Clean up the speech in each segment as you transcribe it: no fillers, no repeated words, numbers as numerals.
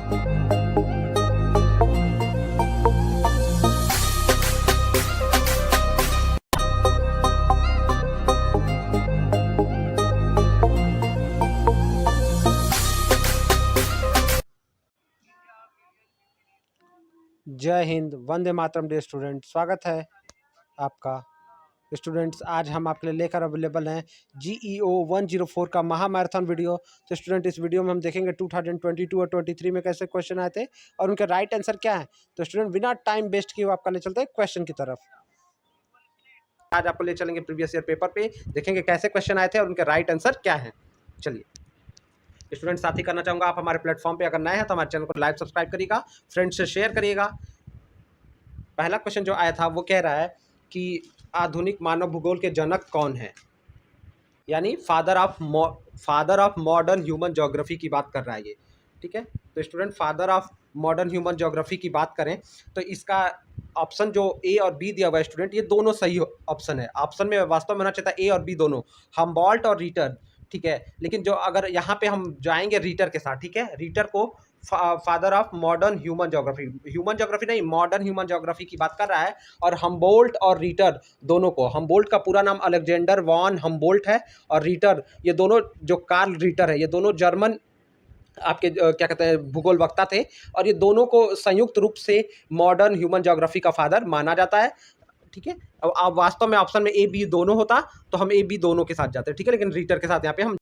जय Hind, Vande Mataram day student. स्वागत है आपका स्टूडेंट्स। आज हम आपके लिए लेकर अवेलेबल हैं GEO 104 का महामैराथन वीडियो। तो स्टूडेंट, इस वीडियो में हम देखेंगे 2022 और 23 में कैसे क्वेश्चन आए थे और उनके राइट आंसर क्या है। तो स्टूडेंट, बिना टाइम वेस्ट किए आपका ले चलते हैं क्वेश्चन की तरफ। आज आपको ले चलेंगे प्रीवियस ईयर पेपर पे, देखेंगे कैसे क्वेश्चन आए थे और उनके राइट आंसर क्या है। चलिए स्टूडेंट, साथ ही करना चाहूँगा, आप हमारे प्लेटफॉर्म पे अगर नए हैं तो हमारे चैनल को लाइक सब्सक्राइब करिएगा, फ्रेंड्स से शेयर करिएगा। पहला क्वेश्चन जो आया था वो कह रहा है कि आधुनिक मानव भूगोल के जनक कौन है, यानी father of modern human geography की बात कर रहा है ये। ठीक है, तो student father of modern human geography की बात करें तो इसका ऑप्शन जो ए और बी दिया हुआ है स्टूडेंट, ये दोनों सही ऑप्शन है। ऑप्शन में वास्तव में होना चाहिए था ए और बी दोनों, हम्बोल्ट और रीटर। ठीक है, लेकिन जो अगर यहाँ पे हम जाएंगे रीटर के साथ, ठीक है, रीटर को father of modern human geography नहीं, मॉडर्न ह्यूमन ज्योग्राफी की बात कर रहा है। और हम्बोल्ट और रीटर दोनों को, हम्बोल्ट का पूरा नाम अलेक्जेंडर वॉन हम्बोल्ट है और रीटर, ये दोनों जो कार्ल रीटर है, ये दोनों जर्मन आपके क्या कहते हैं भूगोल वक्ता थे और ये दोनों को संयुक्त रूप से मॉडर्न ह्यूमन ज्योग्राफी का फादर माना जाता है। ठीक है, अब आप वास्तव में ऑप्शन में ए बी दोनों होता तो हम ए बी दोनों के साथ जाते, ठीक है, लेकिन रीटर के साथ यहाँ पे हम।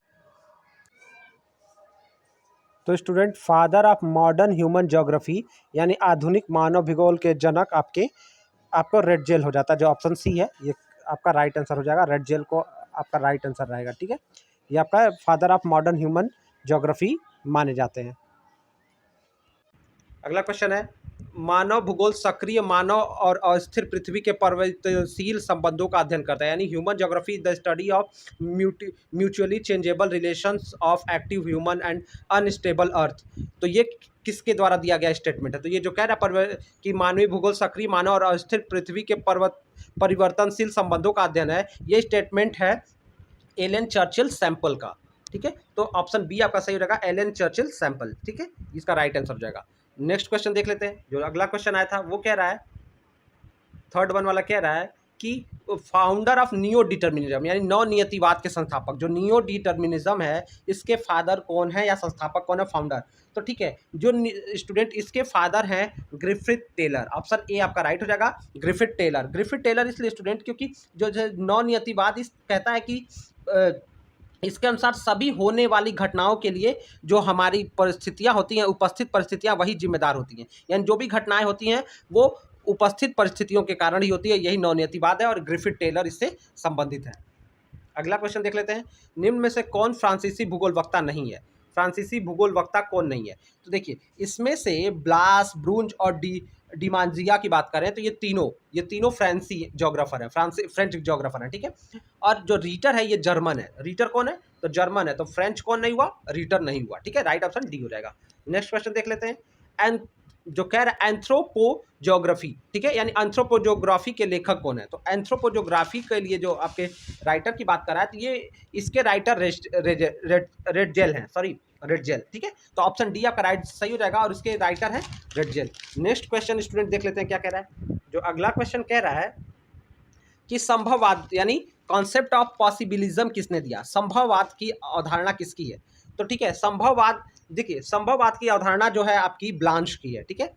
तो student, father of modern human geography यानी आधुनिक मानव भूगोल के जनक आपको रेड जेल हो जाता है। जो ऑप्शन सी है ये आपका राइट आंसर हो जाएगा, रेड जेल को आपका राइट आंसर रहेगा। ठीक है, ये आपका father of modern human geography माने जाते हैं। अगला क्वेश्चन है, मानव भूगोल सक्रिय मानव और अस्थिर पृथ्वी के परिवर्तनशील संबंधों का अध्ययन करता है, यानी human geography the study of mutually changeable relations of active human and unstable earth. तो ये किसके द्वारा दिया गया स्टेटमेंट है? तो ये जो कह रहा है कि मानवीय भूगोल सक्रिय मानव और अस्थिर पृथ्वी के परिवर्तनशील संबंधों का अध्ययन है, ये स्टेटमेंट है एलन चर्चिल सैंपल का। ठीक है, तो ऑप्शन बी आपका सही रहेगा, एलन चर्चिल सैंपल। ठीक है, इसका राइट आंसर हो जाएगा। नेक्स्ट क्वेश्चन देख लेते हैं। जो अगला क्वेश्चन आया था वो कह रहा है, थर्ड वन वाला कह रहा है कि फाउंडर ऑफ नियो डिटर्मिनिज्म यानी नव नियतिवाद के संस्थापक, जो नियो डिटर्मिनिज्म है इसके फादर कौन है या संस्थापक कौन है, फाउंडर। तो ठीक है, जो स्टूडेंट इसके फादर हैं ग्रिफिथ टेलर। ऑप्शन ए आपका राइट हो जाएगा, ग्रिफिथ टेलर इसलिए स्टूडेंट क्योंकि जो नव नियतिवाद इस कहता है कि इसके अनुसार सभी होने वाली घटनाओं के लिए जो हमारी परिस्थितियां होती हैं, उपस्थित परिस्थितियां वही जिम्मेदार होती हैं, यानी जो भी घटनाएं होती हैं वो उपस्थित परिस्थितियों के कारण ही होती है। यही नवनियतिवाद है और ग्रिफिथ टेलर इससे संबंधित है। अगला क्वेश्चन देख लेते हैं, निम्न में से कौन फ्रांसीसी भूगोल वक्ता नहीं है? फ्रांसीसी भूगोल वक्ता कौन नहीं है? तो देखिए, इसमें से ब्लास, ब्रूंज और डिमांजिया की बात करें तो ये तीनों फ्रांसी जोग्राफर है, फ्रेंच जोग्राफर है। ठीक है, और जो रीटर है ये जर्मन है। रीटर कौन है? तो जर्मन है। तो फ्रेंच कौन नहीं हुआ? रीटर नहीं हुआ। ठीक है, राइट ऑप्शन डी हो जाएगा। नेक्स्ट क्वेश्चन देख लेते हैं, एंड जो कह रहा है एंथ्रोपोजोग्राफी, ठीक है, यानी एंथ्रोपोजोग्राफी के लेखक कौन है? तो एंथ्रोपोजोग्राफी के लिए जो आपके राइटर की बात कर रहा है तो ये इसके राइटर रेडजेल हैं, रेडजेल। ठीक है, तो ऑप्शन डी आपका राइट सही हो जाएगा और इसके राइटर हैं रेडजेल। नेक्स्ट क्वेश्चन स्टूडेंट देख लेते हैं क्या कह रहा है। जो अगला क्वेश्चन कह रहा है कि संभववाद यानी कॉन्सेप्ट ऑफ पॉसिबिलिज्म किसने दिया? संभववाद की अवधारणा किसकी है? तो ठीक है, संभववाद, देखिए संभववाद की अवधारणा जो है आपकी ब्लांच की है। ठीक है,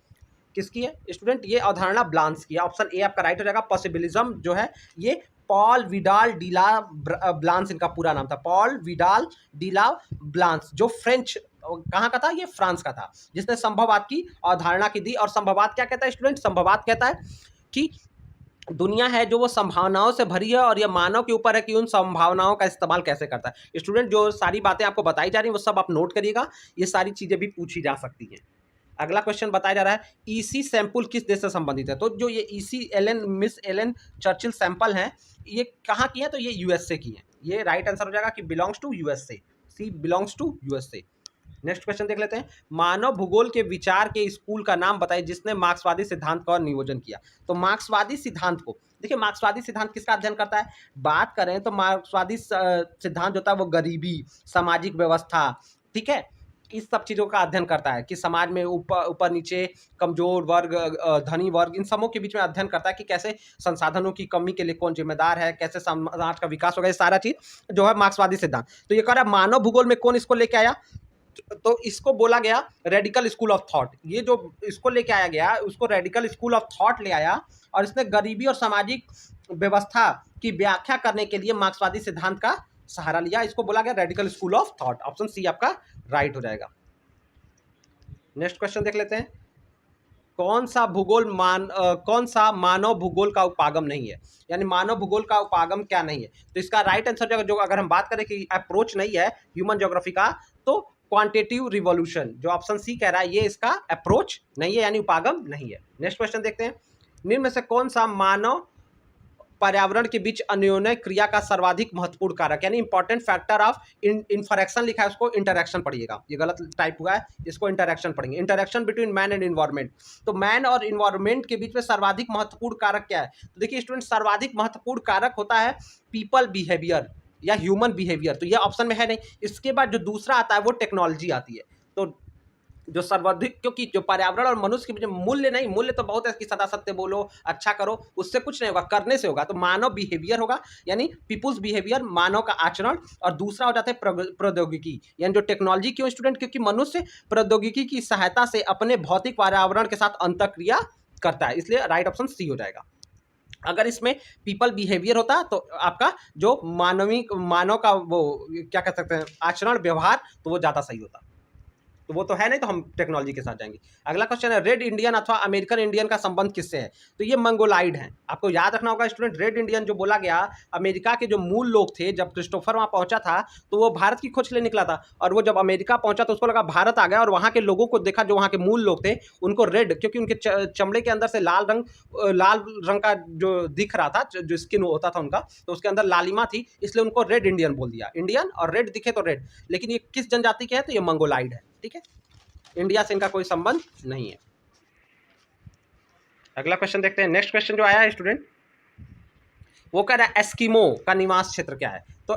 किसकी है स्टूडेंट? ये अवधारणा ब्लांच की है। ऑप्शन ए आपका राइट हो जाएगा। पॉसिबिलिज्म जो है ये पॉल विडाल डिला ब्लांस इनका पूरा नाम था, पॉल विडाल डिला ब्लांस, जो फ्रेंच कहाँ का था? ये फ्रांस का था, जिसने संभववाद की अवधारणा की दी। और संभववाद क्या कहता है स्टूडेंट? संभववाद कहता है कि दुनिया है जो वो संभावनाओं से भरी है और ये मानव के ऊपर है कि उन संभावनाओं का इस्तेमाल कैसे करता है। स्टूडेंट, जो सारी बातें आपको बताई जा रही हैं वो सब आप नोट करिएगा, ये सारी चीज़ें भी पूछी जा सकती हैं। अगला क्वेश्चन बताया जा रहा है, ईसी सैंपल किस देश से संबंधित है? तो जो ये मिस एलन चर्चिल सैंपल हैं, ये कहाँ की है? तो ये यूएसए की है। ये राइट आंसर हो जाएगा कि belongs to USA, C belongs to USA. Next question देख लेते हैं, मानव भूगोल के विचार के स्कूल का नाम बताइए जिसने मार्क्सवादी सिद्धांत का नियोजन किया। तो मार्क्सवादी सिद्धांत को देखिए, मार्क्सवादी सिद्धांत किसका अध्ययन करता है? बात करें तो मार्क्सवादी सिद्धांत जो होता है वो गरीबी, सामाजिक व्यवस्था, ठीक है, इस सब चीज़ों का अध्ययन करता है कि समाज में ऊपर ऊपर नीचे, कमजोर वर्ग, धनी वर्ग, इन सबों के बीच में अध्ययन करता है कि कैसे संसाधनों की कमी के लिए कौन जिम्मेदार है, कैसे समाज का विकास होगा, ये सारा चीज़ जो है मार्क्सवादी सिद्धांत। तो ये कह रहा है मानव भूगोल में कौन इसको लेके आया, तो इसको बोला गया रेडिकल स्कूल ऑफ थॉट। ये जो इसको लेके आया गया उसको रेडिकल स्कूल ऑफ थॉट ले आया, और इसने गरीबी और सामाजिक व्यवस्था की व्याख्या करने के लिए मार्क्सवादी सिद्धांत का सहारा लिया। इसको बोला गया radical school of thought. Option C आपका राइट हो जाएगा। नेक्स्ट क्वेश्चन देख लेते हैं। कौन सा मानव भूगोल का उपागम नहीं है, यानी मानव भूगोल का उपागम क्या नहीं है। तो इसका राइट आंसर जो अगर हम बात करें कि अप्रोच नहीं है ह्यूमन ज्योग्राफी का, तो क्वांटिटेटिव रिवॉल्यूशन, जो ऑप्शन सी कह रहा है, ये इसका अप्रोच नहीं है, यानी उपागम नहीं है। नेक्स्ट क्वेश्चन देखते हैं। निम्न में से कौन सा मानव पर्यावरण के बीच अन्योन्य क्रिया का सर्वाधिक महत्वपूर्ण कारक, यानी इंपॉर्टेंट फैक्टर ऑफ इंटरेक्शन लिखा है, उसको इंटरेक्शन पढ़िएगा, ये गलत टाइप हुआ है, इसको इंटरेक्शन पढ़ेंगे। Interaction between man and environment. तो मैन और इन्वायरमेंट के बीच में सर्वाधिक महत्वपूर्ण कारक क्या है। तो देखिए स्टूडेंट, सर्वाधिक महत्वपूर्ण कारक होता है पीपल बिहेवियर या ह्यूमन बिहेवियर। तो ये ऑप्शन में है नहीं। इसके बाद जो दूसरा आता है वो टेक्नोलॉजी आती है। तो जो सर्वाधिक, क्योंकि जो पर्यावरण और मनुष्य के बीच मूल्य नहीं, मूल्य तो बहुत है कि सदा सत्य बोलो, अच्छा करो, उससे कुछ नहीं होगा, करने से होगा। तो मानव बिहेवियर होगा, यानी पीपुल्स बिहेवियर, मानव का आचरण। और दूसरा हो जाता है प्रौद्योगिकी, यानी जो टेक्नोलॉजी। क्यों स्टूडेंट? क्योंकि मनुष्य प्रौद्योगिकी की सहायता से अपने भौतिक पर्यावरण के साथ अंतःक्रिया करता है, इसलिए राइट ऑप्शन सी हो जाएगा। अगर इसमें पीपल बिहेवियर होता तो आपका जो मानव का वो क्या कह सकते हैं आचरण व्यवहार, तो वो ज़्यादा सही होता। तो वो तो है नहीं, तो हम टेक्नोलॉजी के साथ जाएंगे। अगला क्वेश्चन है, रेड इंडियन अथवा अमेरिकन इंडियन का संबंध किससे है। तो ये मंगोलाइड है। आपको याद रखना होगा स्टूडेंट, रेड इंडियन जो बोला गया, अमेरिका के जो मूल लोग थे, जब क्रिस्टोफर वहाँ पहुंचा था तो वो भारत की खोज के लिए निकला था, और वो जब अमेरिका पहुंचा तो उसको लगा भारत आ गया, और वहाँ के लोगों को देखा, जो वहाँ के मूल लोग थे उनको रेड, क्योंकि उनके चमड़े के अंदर से लाल रंग का जो दिख रहा था, जो स्किन होता था उनका, तो उसके अंदर लालिमा थी, इसलिए उनको रेड इंडियन बोल दिया। इंडियन और रेड दिखे तो रेड। लेकिन ये किस जनजाति के है, तो ये मंगोलाइड है। ठीक है, इंडिया से इनका कोई संबंध नहीं है। अगला क्वेश्चन देखते हैं। नेक्स्ट क्वेश्चन जो आया है स्टूडेंट, वो कह रहा है एस्किमो का निवास क्षेत्र क्या है। तो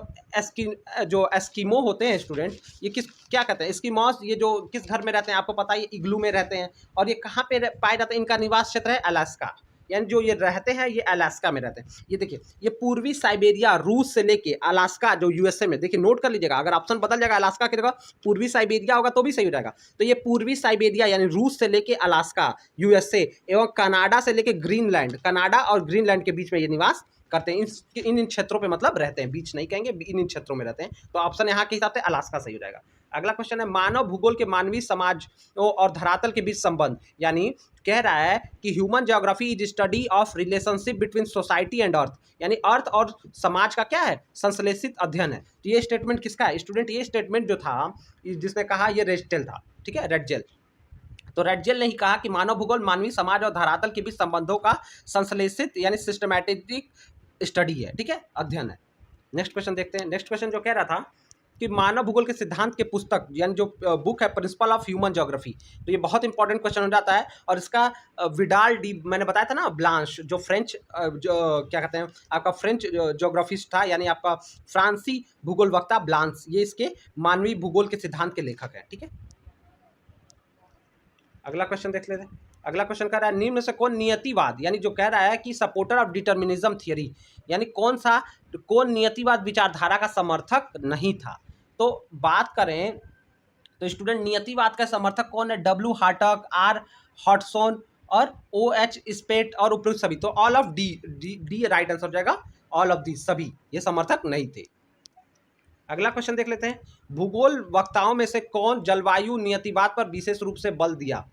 जो एस्किमो होते हैं स्टूडेंट, ये क्या कहते हैं, एस्किमोस, ये जो किस घर में रहते हैं आपको पता है, ये इग्लू में रहते हैं। और ये कहाँ पे पाए जाते हैं, इनका निवास क्षेत्र है अलास्का, यानी जो ये रहते हैं ये अलास्का में रहते हैं। ये देखिए, ये पूर्वी साइबेरिया, रूस से लेके अलास्का जो यूएसए में, देखिए नोट कर लीजिएगा, अगर ऑप्शन बदल जाएगा अलास्का की जगह पूर्वी साइबेरिया होगा तो भी सही हो जाएगा। तो ये पूर्वी साइबेरिया यानी रूस से लेके अलास्का यूएसए एवं कनाडा से लेके ग्रीनलैंड, कनाडा और ग्रीनलैंड के बीच में ये निवास करते हैं। इन क्षेत्रों पे मतलब रहते हैं, बीच नहीं कहेंगे, इन क्षेत्रों में रहते हैं। तो ऑप्शन यहाँ के हिसाब से अलास्का सही हो जाएगा। अगला क्वेश्चन है, मानव भूगोल के मानवीय समाज और धरातल के बीच संबंध, यानी कह रहा है कि human geography is study of relationship between society and earth, यानी अर्थ और समाज का क्या है, संश्लेषित अध्ययन है। तो ये स्टेटमेंट किसका है स्टूडेंट, ये स्टेटमेंट जो था जिसने कहा ये रेडजेल था। ठीक है, रेडजेल। तो रेडजेल ने ही कहा कि मानव भूगोल मानवीय समाज और धरातल के बीच संबंधों का संश्लेषित यानी सिस्टमैटिक स्टडी है। ठीक है, अध्ययन है। नेक्स्ट क्वेश्चन देखते हैं। नेक्स्ट क्वेश्चन जो कह रहा था कि मानव भूगोल के सिद्धांत के पुस्तक, यानी जो बुक है प्रिंसिपल ऑफ ह्यूमन ज्योग्राफी, तो ये बहुत इंपॉर्टेंट क्वेश्चन हो जाता है। और इसका विडाल डी, मैंने बताया था ना, ब्लांश, जो फ्रेंच जो क्या कहते हैं आपका फ्रेंच ज्योग्राफिस्ट था, यानी आपका फ्रांसी भूगोल वक्ता ब्लांश, ये इसके मानवीय भूगोल के सिद्धांत के लेखक हैं। ठीक है, अगला क्वेश्चन देख लेते हैं। अगला क्वेश्चन कह रहा है, निम्न से कौन नियतिवाद, यानी जो कह रहा है कि सपोर्टर ऑफ डिटर्मिनिज्म थियरी, यानी कौन नियतिवाद विचारधारा का समर्थक नहीं था। तो बात करें तो स्टूडेंट, नियतिवाद का समर्थक कौन है, डब्ल्यू हार्टक, आर हॉटसोन और ओ एच स्पेट और उपयुक्त सभी। तो all of D right answer हो जाएगा, ऑल ऑफ दी, सभी ये समर्थक नहीं थे। अगला क्वेश्चन देख लेते हैं, भूगोल वक्ताओं में से कौन जलवायु नियतिवाद पर विशेष रूप से बल दिया।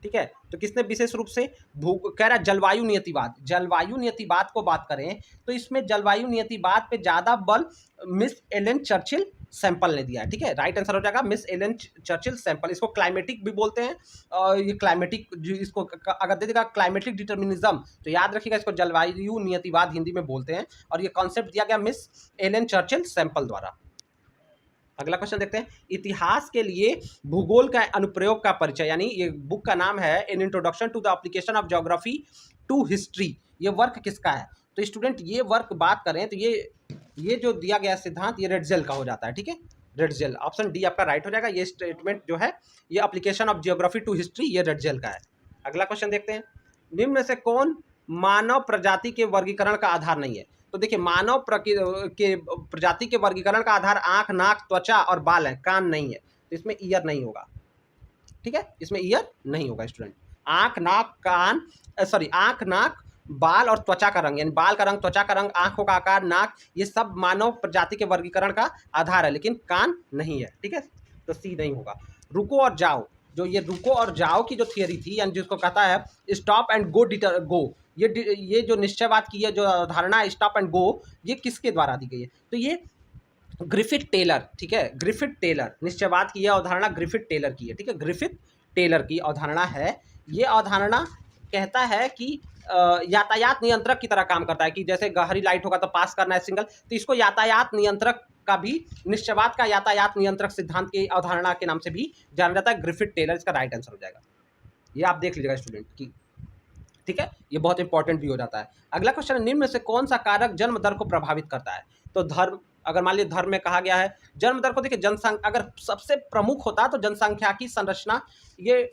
ठीक है, तो किसने विशेष रूप से कह रहा है जलवायु नियतिवाद। जलवायु नियतिवाद को बात करें तो इसमें जलवायु नियतिवाद पे ज्यादा बल मिस एलन चर्चिल सैंपल ने दिया है। ठीक है, राइट आंसर हो जाएगा मिस एलन चर्चिल सैंपल। इसको क्लाइमेटिक भी बोलते हैं, और ये क्लाइमेटिक, इसको अगर दे देगा क्लाइमेटिक डिटर्मिनिज्म, तो याद रखिएगा इसको जलवायु नियतिवाद हिंदी में बोलते हैं। और ये कॉन्सेप्ट दिया गया मिस एलन चर्चिल सैंपल द्वारा। अगला क्वेश्चन देखते हैं, इतिहास के लिए भूगोल का अनुप्रयोग का परिचय, यानी ये बुक का नाम है an introduction to the application of geography to history. ये वर्क किसका है। तो स्टूडेंट, ये वर्क बात करें तो ये जो दिया गया सिद्धांत, ये रेडजेल का हो जाता है। ठीक है, रेड जेल, ऑप्शन डी आपका राइट हो जाएगा। ये स्टेटमेंट जो है ये application of geography to history, ये रेड जेल का है। अगला क्वेश्चन देखते हैं, निम्न में से कौन मानव प्रजाति के वर्गीकरण का आधार नहीं है? तो देखिए मानव के प्रजाति के वर्गीकरण का आधार आंख, नाक, त्वचा और बाल है, कान नहीं है, तो इसमें ईयर नहीं होगा। ठीक है, इसमें ईयर नहीं होगा स्टूडेंट। आंख, नाक, कान, सॉरी आंख, नाक, बाल और त्वचा का रंग, यानी बाल का रंग, त्वचा का रंग, आंखों का आकार, नाक, ये सब मानव प्रजाति के वर्गीकरण का आधार है, लेकिन कान नहीं है। ठीक है, तो सी नहीं होगा। रुको और जाओ, जो ये रुको और जाओ की जो थियरी थी, यानी जिसको कहता है स्टॉप एंड गो, ये जो निश्चयवाद की है जो धारणा स्टॉप एंड गो, ये किसके द्वारा दी गई है? तो ये ग्रिफिथ टेलर, ठीक है, ग्रिफिथ टेलर निश्चयवाद की यह अवधारणा ग्रिफिथ टेलर की है। ठीक है, ग्रिफिथ टेलर की अवधारणा है। ये अवधारणा कहता है कि यातायात नियंत्रक की तरह काम करता है, कि जैसे गहरी लाइट होगा तो पास करना है सिग्नल, तो इसको यातायात नियंत्रक का भी, निश्चयवाद का यातायात नियंत्रक सिद्धांत की अवधारणा के नाम से भी जाना जाता है। ग्रिफिथ टेलर इसका राइट आंसर हो जाएगा। ये आप देख लीजिएगा स्टूडेंट की। ठीक है, ये बहुत इंपॉर्टेंट भी हो जाता है। अगला क्वेश्चन है, निम्न में से कौन सा कारक जन्म दर को प्रभावित करता है? तो धर्म, अगर मान लीजिए धर्म में कहा गया है जन्म दर को, देखिए जनसंख्या अगर सबसे प्रमुख होता तो जनसंख्या की संरचना, ये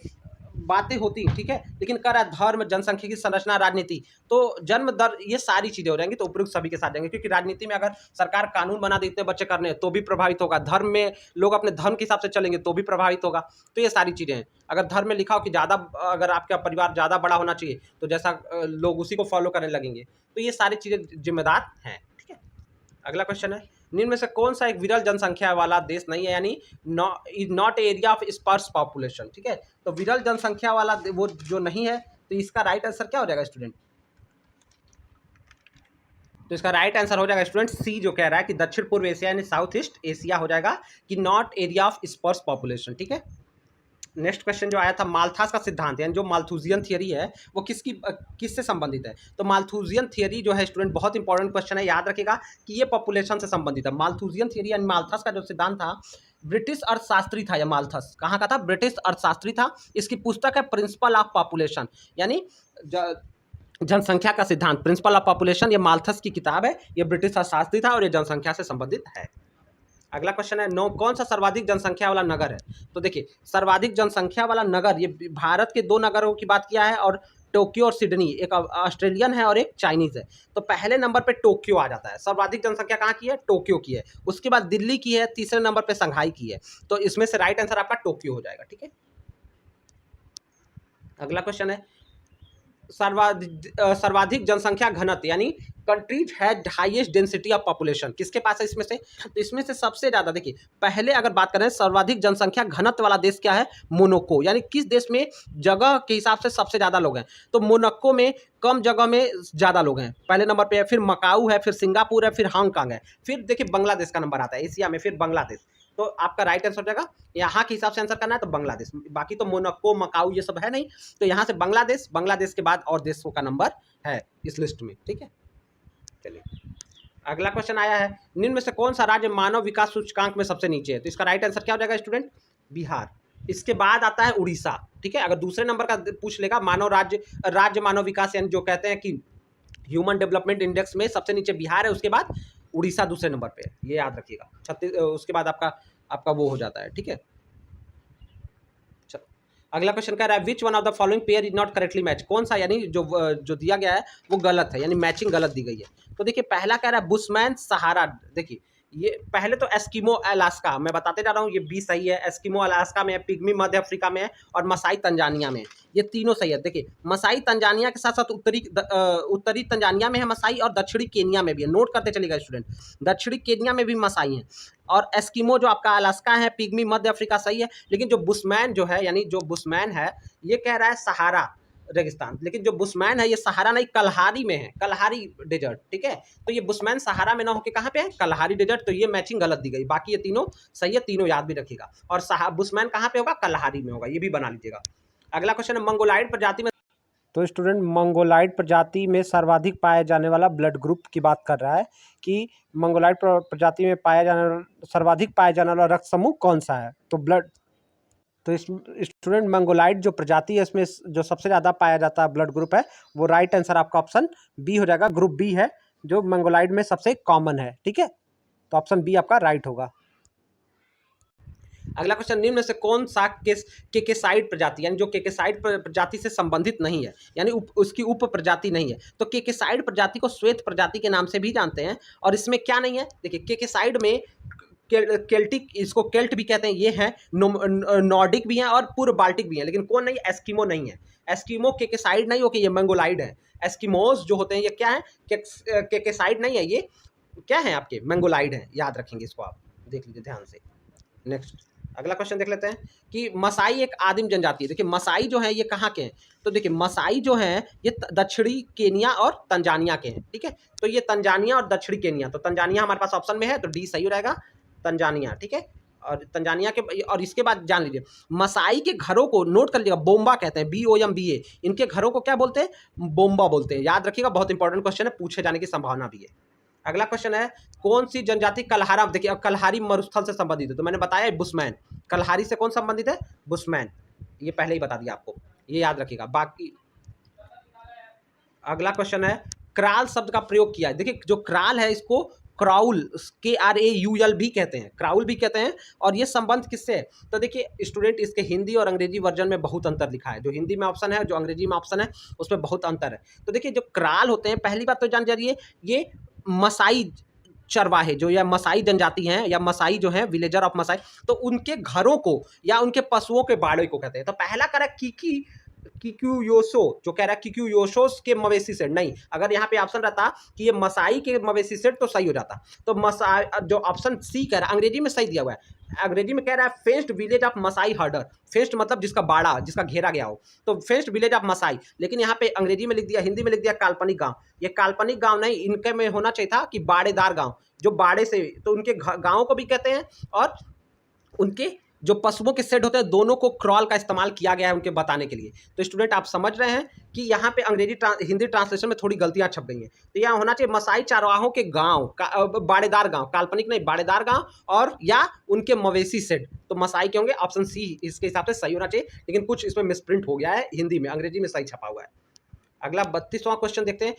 बातें होती, ठीक है, लेकिन कह रहा है धर्म, जनसंख्या की संरचना, राजनीति, तो जन्म दर, ये सारी चीजें हो जाएंगी, तो उपयुक्त सभी के साथ जाएंगे, क्योंकि राजनीति में अगर सरकार कानून बना देते हैं बच्चे करने तो भी प्रभावित होगा, धर्म में लोग अपने धर्म के हिसाब से चलेंगे तो भी प्रभावित होगा। तो ये सारी चीजें हैं। अगर धर्म में लिखा हो कि ज़्यादा, अगर आपका परिवार ज़्यादा बड़ा होना चाहिए तो जैसा लोग उसी को फॉलो करने लगेंगे, तो ये सारी चीज़ें जिम्मेदार हैं। ठीक है, अगला क्वेश्चन है, निम्न में से कौन सा एक विरल जनसंख्या वाला देश नहीं है, यानी not area of Spurs population? ठीक है, तो विरल जनसंख्या वाला वो जो नहीं है, तो इसका राइट आंसर क्या हो जाएगा स्टूडेंट? तो इसका राइट आंसर हो जाएगा स्टूडेंट सी, जो कह रहा है कि दक्षिण पूर्व एशिया यानी साउथ ईस्ट एशिया हो जाएगा, कि not area of Spurs population. ठीक है, नेक्स्ट क्वेश्चन जो आया था, माल्थास का सिद्धांत, यानी जो माल्थुजियन थियरी है वो किससे संबंधित है? तो माल्थुजियन थियरी जो है स्टूडेंट, बहुत इंपॉर्टेंट क्वेश्चन है, याद रखिएगा कि ये पॉपुलेशन से संबंधित है। माल्थुजियन थियरी यानी माल्थस का जो सिद्धांत था, ब्रिटिश अर्थशास्त्री था यह माल्थस, कहाँ का था? ब्रिटिश अर्थशास्त्री था। इसकी पुस्तक है प्रिंसिपल ऑफ पॉपुलेशन, यानी जनसंख्या का सिद्धांत, प्रिंसिपल ऑफ पॉपुलेशन, ये माल्थस की किताब है, ये ब्रिटिश अर्थशास्त्री था और ये जनसंख्या से संबंधित है। अगला क्वेश्चन है, कौन सा सर्वाधिक जनसंख्या वाला नगर है? तो देखिए सर्वाधिक जनसंख्या वाला नगर, ये भारत के दो नगरों की बात किया है, और टोक्यो और सिडनी, एक ऑस्ट्रेलियन है और एक चाइनीज है। तो पहले नंबर पे टोक्यो आ जाता है, सर्वाधिक जनसंख्या कहाँ की है? टोक्यो की है। उसके बाद दिल्ली की है, तीसरे नंबर पे संघाई की है। तो इसमें से राइट आंसर आपका टोक्यो हो जाएगा। ठीक है, अगला क्वेश्चन है, सर्वाधिक जनसंख्या घनत्व, यानी countries has highest density of population, किसके पास है इसमें से? तो इसमें से सबसे ज़्यादा, देखिए पहले अगर बात करें सर्वाधिक जनसंख्या घनत्व वाला देश क्या है? मोनाको, यानी किस देश में जगह के हिसाब से सबसे ज़्यादा लोग हैं? तो मोनाको में कम जगह में ज़्यादा लोग हैं, पहले नंबर पे है, फिर मकाऊ है, फिर सिंगापुर है, फिर हांगकांग है, फिर देखिए बांग्लादेश का नंबर आता है एशिया में, फिर बांग्लादेश। तो आपका राइट आंसर हो जाएगा, यहाँ के हिसाब से आंसर करना है तो बांग्लादेश, बाकी तो मोनाको, मकाऊ ये सब है नहीं, तो यहाँ से बांग्लादेश, बांग्लादेश के बाद और देशों का नंबर है इस लिस्ट में। ठीक है, चलिए अगला क्वेश्चन आया है, निम्न में से कौन सा राज्य मानव विकास सूचकांक में सबसे नीचे है? तो इसका राइट आंसर क्या हो जाएगा स्टूडेंट? बिहार। इसके बाद आता है उड़ीसा। ठीक है, अगर दूसरे नंबर का पूछ लेगा, मानव राज्य मानव विकास, यानी जो कहते हैं कि ह्यूमन डेवलपमेंट इंडेक्स में सबसे नीचे बिहार है, उसके बाद उड़ीसा दूसरे नंबर पे है, ये याद रखिएगा। उसके बाद आपका वो हो जाता है। ठीक है, अगला क्वेश्चन कह रहा है, which one of the following pair is not correctly match? कौन सा, यानी जो दिया गया है वो गलत है, यानी मैचिंग गलत दी गई है। तो देखिए पहला कह रहा है बुशमैन सहारा, देखिए ये पहले तो एस्किमो अलास्का, मैं बताते जा रहा हूँ, ये बी सही है, एस्किमो अलास्का में है, पिग्मी मध्य अफ्रीका में है, और मसाई तंजानिया में है, ये तीनों सही है। देखिए मसाई तंजानिया के साथ साथ उत्तरी तंजानिया में है मसाई, और दक्षिणी केनिया में भी है, नोट करते चलेगा स्टूडेंट, दक्षिणी केनिया में भी मसाई हैं। और एस्किमो जो आपका अलास्का है, पिग्मी मध्य अफ्रीका सही है, लेकिन जो बुशमैन जो है, यानी जो बुशमैन है ये कह रहा है सहारा रेगिस्तान, लेकिन जो बुशमैन है ये सहारा नहीं, कलहारी में है, कलहारी डेजर्ट। ठीक है, तो ये बुशमैन सहारा में ना होकर कहाँ पे है? Kalahari desert. तो ये मैचिंग गलत दी गई, बाकी ये तीनों सही है, तीनों याद भी रखिएगा। और बुशमैन कहाँ पे होगा? कलहारी में होगा, ये भी बना लीजिएगा। अगला क्वेश्चन है, मंगोलाइड प्रजाति में, तो स्टूडेंट मंगोलाइड प्रजाति में सर्वाधिक पाए जाने वाला ब्लड ग्रुप की बात कर रहा है, कि मंगोलाइड प्रजाति में सर्वाधिक पाया जाने वाला रक्त समूह कौन सा है? तो इस स्टूडेंट मंगोलाइड जो प्रजाति है इसमें जो सबसे ज़्यादा पाया जाता है ब्लड ग्रुप है, वो राइट आंसर आपका ऑप्शन बी हो जाएगा, ग्रुप बी है जो मंगोलाइड में सबसे कॉमन है। ठीक है, तो ऑप्शन बी आपका राइट होगा। अगला क्वेश्चन, निम्न में से कौन सा केकेसाइड प्रजाति, यानी जो केकेसाइड प्रजाति से संबंधित नहीं है, यानी उसकी उप प्रजाति नहीं है। तो केकेसाइड प्रजाति को श्वेत प्रजाति के नाम से भी जानते हैं। और इसमें क्या नहीं है, देखिए केकेसाइड में केल्टिक, इसको केल्ट भी कहते हैं, ये हैं नॉर्डिक भी हैं और पूर्व बाल्टिक भी हैं, लेकिन कौन नहीं, एस्किमो नहीं है। एस्किमो केकेसाइड नहीं हो कि ये मंगोलाइड है। एस्किमोस जो होते हैं ये क्या है, केकेसाइड नहीं है, ये क्या है आपके मंगोलाइड हैं, याद रखेंगे इसको, आप देख लीजिए ध्यान से। नेक्स्ट अगला क्वेश्चन देख लेते हैं कि मसाई एक आदिम जनजाति है। देखिए मसाई जो है ये कहाँ के हैं, तो देखिए मसाई जो है ये दक्षिणी केनिया और तंजानिया के हैं, ठीक है। तो ये तंजानिया और दक्षिणी केनिया, तो तंजानिया हमारे पास ऑप्शन में है, तो डी सही हो रहेगा, तंजानिया, ठीक है। और तंजानिया के, और इसके बाद जान लीजिए मसाई के घरों को नोट कर लीजिएगा, बोम्बा कहते हैं, BOMBA। इनके घरों को क्या बोलते हैं, बोम्बा बोलते हैं, याद रखिएगा, बहुत इंपॉर्टेंट क्वेश्चन है, पूछे जाने की संभावना भी है। अगला क्वेश्चन है, कौन सी जनजाति कलहारा, देखिए अब कलहारी मरुस्थल से संबंधित है, तो मैंने बताया बुशमैन। कलहारी से कौन संबंधित है, बुशमैन, ये पहले ही बता दिया आपको, ये याद रखिएगा। बाकी अगला क्वेश्चन है, क्राल शब्द का प्रयोग किया है। देखिए जो क्राल है इसको क्राउल, KRAUL भी कहते हैं, क्राउल भी कहते हैं। और ये संबंध किससे है, तो देखिए स्टूडेंट इसके हिंदी और अंग्रेजी वर्जन में बहुत अंतर लिखा है, जो हिंदी में ऑप्शन है जो अंग्रेजी में ऑप्शन है उसमें बहुत अंतर है। तो देखिए जो क्राल होते हैं, पहली बात तो जान जाइए, ये मसाई चरवाहे जो, या मसाई जनजाति हैं, या मसाई जो है विलेजर ऑफ मसाई, तो उनके घरों को या उनके पशुओं के बाड़े को कहते हैं। तो पहला कह रहा है किक्यूयोसो, जो कह रहा है किक्यूयोसोस के मवेशी सेट, नहीं, अगर यहाँ पे ऑप्शन रहता कि ये मसाई के मवेशी सेट तो सही हो जाता। तो मसाई जो ऑप्शन सी कह रहा है, अंग्रेजी में सही दिया हुआ है, अंग्रेजी में कह रहा है fenced village of Masai herder. Fenced मतलब जिसका बाड़ा, जिसका घेरा गया हो, तो फेंस्ड विलेज ऑफ मसाई, लेकिन यहाँ पे अंग्रेजी में लिख दिया, हिंदी में लिख दिया काल्पनिक गांव। ये काल्पनिक गांव नहीं, इनके में होना चाहिए था कि बाड़ेदार गांव, जो बाड़े से, तो उनके गांवों को भी कहते हैं। और उनके जो पशुओं के सेट होते हैं, दोनों को क्रॉल का इस्तेमाल किया गया है उनके बताने के लिए। तो स्टूडेंट आप समझ रहे हैं कि यहाँ पे अंग्रेजी हिंदी ट्रांसलेशन में थोड़ी गलतियां छप गई हैं। तो यहाँ होना चाहिए मसाई चरवाहों के गांव, बाड़ेदार गांव, काल्पनिक नहीं, बाड़ेदार गांव, और या उनके मवेशी सेट, तो मसाई के होंगे, ऑप्शन सी इसके हिसाब से सही होना चाहिए। लेकिन कुछ इसमें मिसप्रिंट हो गया है हिंदी में, अंग्रेजी में सही छपा हुआ है। अगला 32वां क्वेश्चन देखते हैं,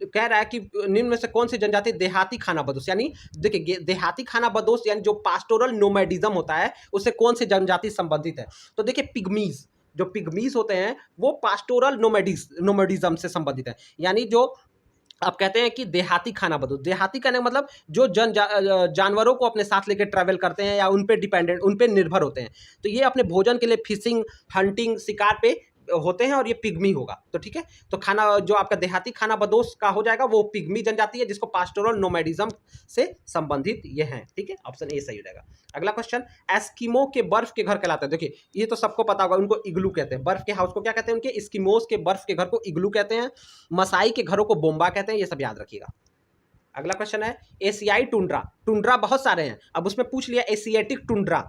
कह रहा है कि निम्न में से कौन सी जनजाति देहाती खाना बदोश, यानी देखिए देहाती खाना बदोश यानी जो पास्टोरल नोमैडिज्म होता है, उससे कौन सी जनजाति संबंधित है। तो देखिए पिग्मीज, जो पिग्मीज होते हैं वो पास्टोरल नोमैडिज्म से संबंधित है। यानी जो आप कहते हैं कि देहाती खाना बदोश, देहाती कहने का मतलब जो जानवरों को अपने साथ लेकर ट्रैवल करते हैं या उन पे डिपेंडेंट, उन पे निर्भर होते हैं। तो ये अपने भोजन के लिए फिशिंग, हंटिंग, शिकार पे होते हैं, और ये पिग्मी होगा। तो ठीक है, तो खाना जो आपका देहाती खाना बदोश का हो जाएगा वो पिग्मी जनजाति है, जिसको पास्टोरल नोमैडिज्म से संबंधित ये हैं, ठीक है, ऑप्शन ए सही हो जाएगा। अगला क्वेश्चन, एस्किमो के बर्फ के घर कहलाते हैं। देखिए ये तो सबको पता होगा, उनको इग्लू कहते हैं, बर्फ के हाउस को क्या कहते हैं, उनके एस्किमोस के बर्फ के घर को इग्लू कहते हैं। मसाई के घरों को बोम्बा कहते हैं, ये सब याद रखिएगा। अगला क्वेश्चन है, एशियाई टुंड्रा, टुंड्रा बहुत सारे हैं, अब उसमें पूछ लिया एशियाटिक टुंड्रा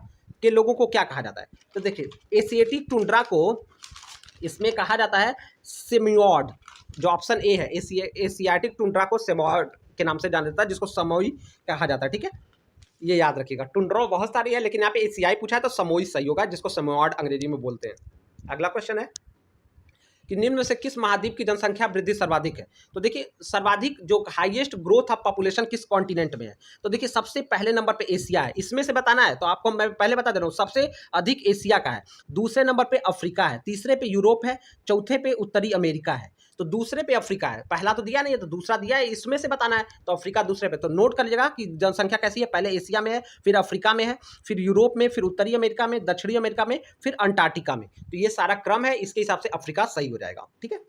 के लोगों को क्या कहा जाता है। तो देखिए एशियाटिक टुंड्रा को इसमें कहा जाता है सेमियोड, जो ऑप्शन ए है, एशियाटिक टुंड्रा को सेमियोड के नाम से जाना जाता है, जिसको समोई कहा जाता है, ठीक है, ये याद रखिएगा। टुंड्रा बहुत सारी है, लेकिन यहाँ पे एशियाई पूछा है तो समोई सही होगा, जिसको सेमियोड अंग्रेजी में बोलते हैं। अगला क्वेश्चन है कि निम्न में से किस महाद्वीप की जनसंख्या वृद्धि सर्वाधिक है। तो देखिए सर्वाधिक जो हाईएस्ट ग्रोथ ऑफ पॉपुलेशन किस कॉन्टिनेंट में है, तो देखिए सबसे पहले नंबर पे एशिया है। इसमें से बताना है तो आपको मैं पहले बता दे रहा हूँ, सबसे अधिक एशिया का है, दूसरे नंबर पे अफ्रीका है, तीसरे पे यूरोप है, चौथे पे उत्तरी अमेरिका है। तो दूसरे पे अफ्रीका है, पहला तो दिया नहीं है तो दूसरा दिया है, इसमें से बताना है, तो अफ्रीका दूसरे पे। तो नोट कर लीजिएगा कि जनसंख्या कैसी है, पहले एशिया में है, फिर अफ्रीका में है, फिर यूरोप में, फिर उत्तरी अमेरिका में, दक्षिणी अमेरिका में, फिर अंटार्कटिका में। तो ये सारा क्रम है, इसके हिसाब से अफ्रीका सही हो जाएगा, ठीक है।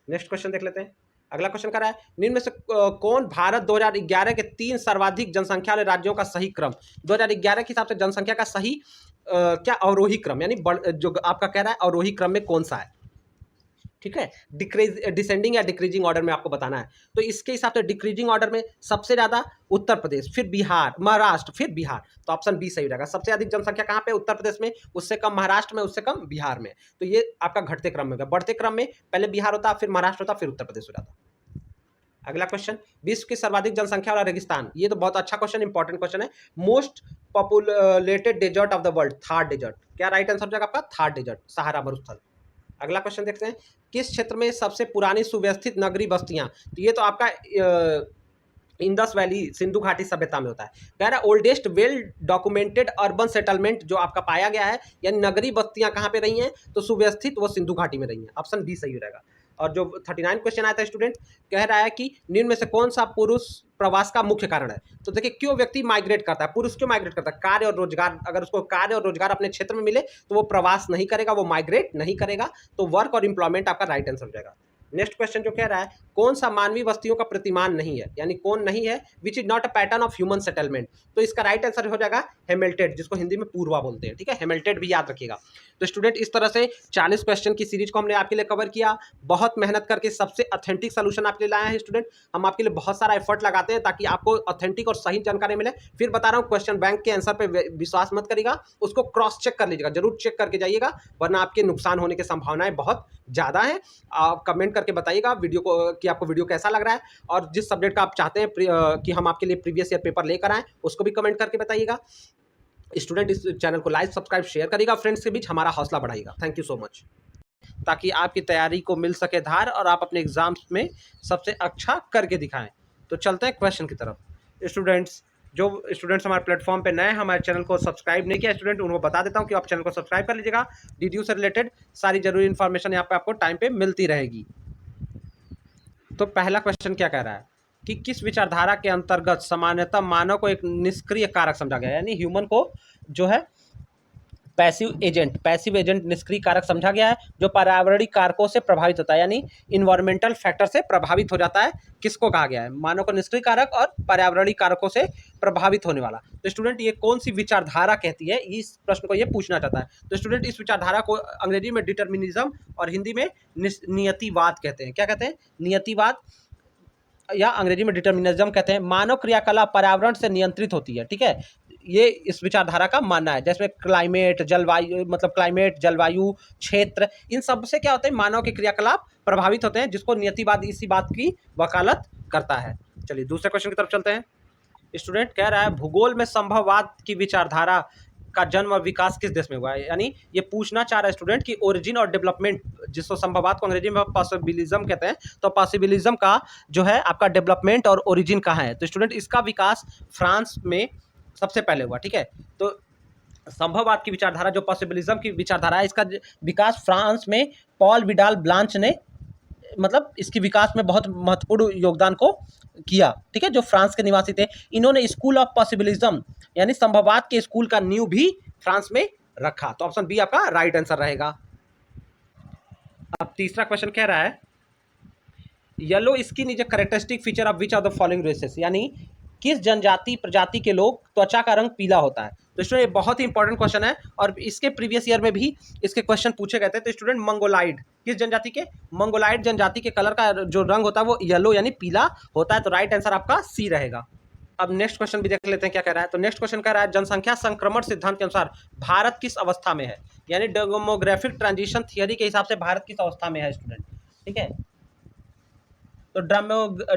नेक्स्ट क्वेश्चन देख लेते हैं। अगला क्वेश्चन कर रहा है, निम्न में से कौन भारत 2011 के 3 सर्वाधिक जनसंख्या वाले राज्यों का सही क्रम, 2011 के हिसाब से जनसंख्या का सही क्या अवरोही क्रम, यानी जो आपका कह रहा है अवरोही क्रम में कौन सा है, ठीक है, डिसेंडिंग या डिक्रीजिंग ऑर्डर में आपको बताना है। तो इसके हिसाब से डिक्रीजिंग ऑर्डर में सबसे ज्यादा उत्तर प्रदेश, फिर बिहार, महाराष्ट्र, फिर बिहार, तो ऑप्शन बी सही हो जाएगा। सबसे अधिक जनसंख्या कहाँ पे, उत्तर प्रदेश में, उससे कम महाराष्ट्र में, उससे कम बिहार में। तो ये आपका घटते क्रम में होगा, बढ़ते क्रम में पहले बिहार होता, फिर महाराष्ट्र होता, फिर उत्तर प्रदेश हो जाता। अगला क्वेश्चन, विश्व की सर्वाधिक जनसंख्या वाला रेगिस्तान, ये तो बहुत अच्छा क्वेश्चन, इंपॉर्टेंट क्वेश्चन है। Most populated desert of the world, Thar desert, क्या राइट आंसर हो जाएगा आपका, थार डेजर्ट, सहारा मरुस्थल। अगला क्वेश्चन देखते हैं, किस क्षेत्र में सबसे पुरानी सुव्यवस्थित नगरी बस्तियां, तो ये तो आपका इंडस वैली सिंधु घाटी सभ्यता में होता है। कह रहा है oldest well documented urban settlement जो आपका पाया गया है यानी नगरीय बस्तियां कहाँ पे रही हैं, तो सुव्यवस्थित वो सिंधु घाटी में रही हैं। ऑप्शन बी सही रहेगा। और जो 39 क्वेश्चन आया था स्टूडेंट, कह रहा है कि निम्न में से कौन सा पुरुष प्रवास का मुख्य कारण है। तो देखिए क्यों व्यक्ति माइग्रेट करता है, पुरुष क्यों माइग्रेट करता है, कार्य और रोजगार, अगर उसको कार्य और रोजगार अपने क्षेत्र में मिले तो वो प्रवास नहीं करेगा, वो माइग्रेट नहीं करेगा। तो वर्क और एम्प्लॉयमेंट आपका राइट आंसर हो जाएगा। नेक्स्ट क्वेश्चन जो कह रहा है कौन सा मानवीय बस्तियों का प्रतिमान नहीं है, यानी कौन नहीं है, which is not a pattern of human settlement. तो इसका राइट आंसर हो जाएगा हेमिल्टेड, जिसको हिंदी में पूर्वा बोलते हैं। ठीक है, हेमिल्टेड भी याद रखिएगा। तो स्टूडेंट इस तरह से 40 क्वेश्चन की सीरीज को हमने आपके लिए कवर किया। बहुत मेहनत करके सबसे ऑथेंटिक सोल्यूशन आपके लिए लाया है स्टूडेंट। हम आपके लिए बहुत सारा एफर्ट लगाते हैं ताकि आपको ऑथेंटिक और सही जानकारी मिले। फिर बता रहा हूँ क्वेश्चन बैंक के आंसर पे विश्वास मत करिएगा, उसको क्रॉस चेक कर लीजिएगा, जरूर चेक करके जाइएगा, वरना आपके नुकसान होने की संभावनाएं बहुत ज़्यादा है। आप कमेंट करके बताइएगा वीडियो को कि आपको वीडियो कैसा लग रहा है, और जिस सब्जेक्ट का आप चाहते हैं कि हम आपके लिए प्रीवियस ईयर पेपर लेकर आएँ उसको भी कमेंट करके बताइएगा। स्टूडेंट इस चैनल को लाइक सब्सक्राइब शेयर करिएगा फ्रेंड्स के बीच, हमारा हौसला बढ़ाएगा। Thank you so much. ताकि आपकी तैयारी को मिल सके धार और आप अपने एग्जाम्स में सबसे अच्छा करके दिखाएं। तो चलते हैं क्वेश्चन की तरफ। स्टूडेंट्स जो स्टूडेंट्स हमारे प्लेटफॉर्म पे नए हमारे चैनल को सब्सक्राइब नहीं किया स्टूडेंट, उनको बता देता हूं कि आप चैनल को सब्सक्राइब कर लीजिएगा। डीडीयू से रिलेटेड सारी जरूरी इन्फॉर्मेशन यहाँ पे आपको टाइम पे मिलती रहेगी। तो पहला क्वेश्चन क्या कह रहा है कि किस विचारधारा के अंतर्गत सामान्यतः मानव को एक निष्क्रिय कारक समझा गया, यानी ह्यूमन को जो है पैसिव एजेंट निष्क्रिय कारक समझा गया है, जो पर्यावरणीय कारकों से प्रभावित होता है, यानी इन्वायरमेंटल फैक्टर से प्रभावित हो जाता है। किसको कहा गया है, मानव को निष्क्रिय कारक और पर्यावरणीय कारकों से प्रभावित होने वाला। तो स्टूडेंट ये कौन सी विचारधारा कहती है, इस प्रश्न को ये पूछना चाहता है। तो स्टूडेंट इस विचारधारा को अंग्रेजी में डिटर्मिनिज्म और हिंदी में नियतिवाद कहते हैं। क्या कहते हैं, नियतिवाद या अंग्रेजी में डिटर्मिनिज्म कहते हैं। मानव क्रियाकलाप पर्यावरण से नियंत्रित होती है। ठीक है, ये इस विचारधारा का मानना है। जैसे क्लाइमेट, जलवायु, मतलब क्लाइमेट, जलवायु, क्षेत्र, इन सब से क्या होता है, मानव के क्रियाकलाप प्रभावित होते हैं, जिसको नियतिवाद इसी बात की वकालत करता है। चलिए दूसरे क्वेश्चन की तरफ चलते हैं। स्टूडेंट कह रहा है भूगोल में संभववाद की विचारधारा का जन्म और विकास किस देश में हुआ है, यानी ये पूछना चाह रहा है स्टूडेंट कि ओरिजिन और डेवलपमेंट, जिसको संभववाद को अंग्रेजी में पॉसिबिलिज्म कहते हैं, तो पॉसिबिलिज्म का जो है आपका डेवलपमेंट और ओरिजिन कहाँ है। तो स्टूडेंट इसका विकास फ्रांस में सबसे पहले हुआ। ठीक है, तो संभववाद की विचारधारा जो पॉसिबिलिज्म की विचारधारा है, इसका विकास फ्रांस में पॉल विडाल ब्लांच ने मतलब इसके विकास में बहुत महत्वपूर्ण योगदान को किया। ठीक है, जो फ्रांस के निवासी थे, इन्होंने स्कूल ऑफ पॉसिबिलिज्म यानी संभववाद के स्कूल का नींव भी फ्रांस में रखा। तो ऑप्शन बी आपका राइट आंसर रहेगा। अब तीसरा क्वेश्चन कह रहा है yellow skin is a characteristic feature of which of the following races, यानी किस जनजाति प्रजाति के लोग त्वचा का रंग पीला होता है। तो स्टूडेंट ये बहुत ही इंपॉर्टेंट क्वेश्चन है और इसके प्रीवियस ईयर में भी इसके क्वेश्चन पूछे गए थे। तो स्टूडेंट मंगोलाइड, किस जनजाति के, मंगोलाइड जनजाति के कलर का जो रंग होता है वो येलो यानी पीला होता है। तो राइट आंसर आपका सी रहेगा। अब नेक्स्ट क्वेश्चन भी देख लेते हैं क्या कह रहा है। तो नेक्स्ट क्वेश्चन कह रहा है जनसंख्या संक्रमण सिद्धांत के अनुसार भारत किस अवस्था में है, यानी डेमोग्राफिक ट्रांजिशन थियरी के हिसाब से भारत किस अवस्था में है स्टूडेंट। ठीक है, तो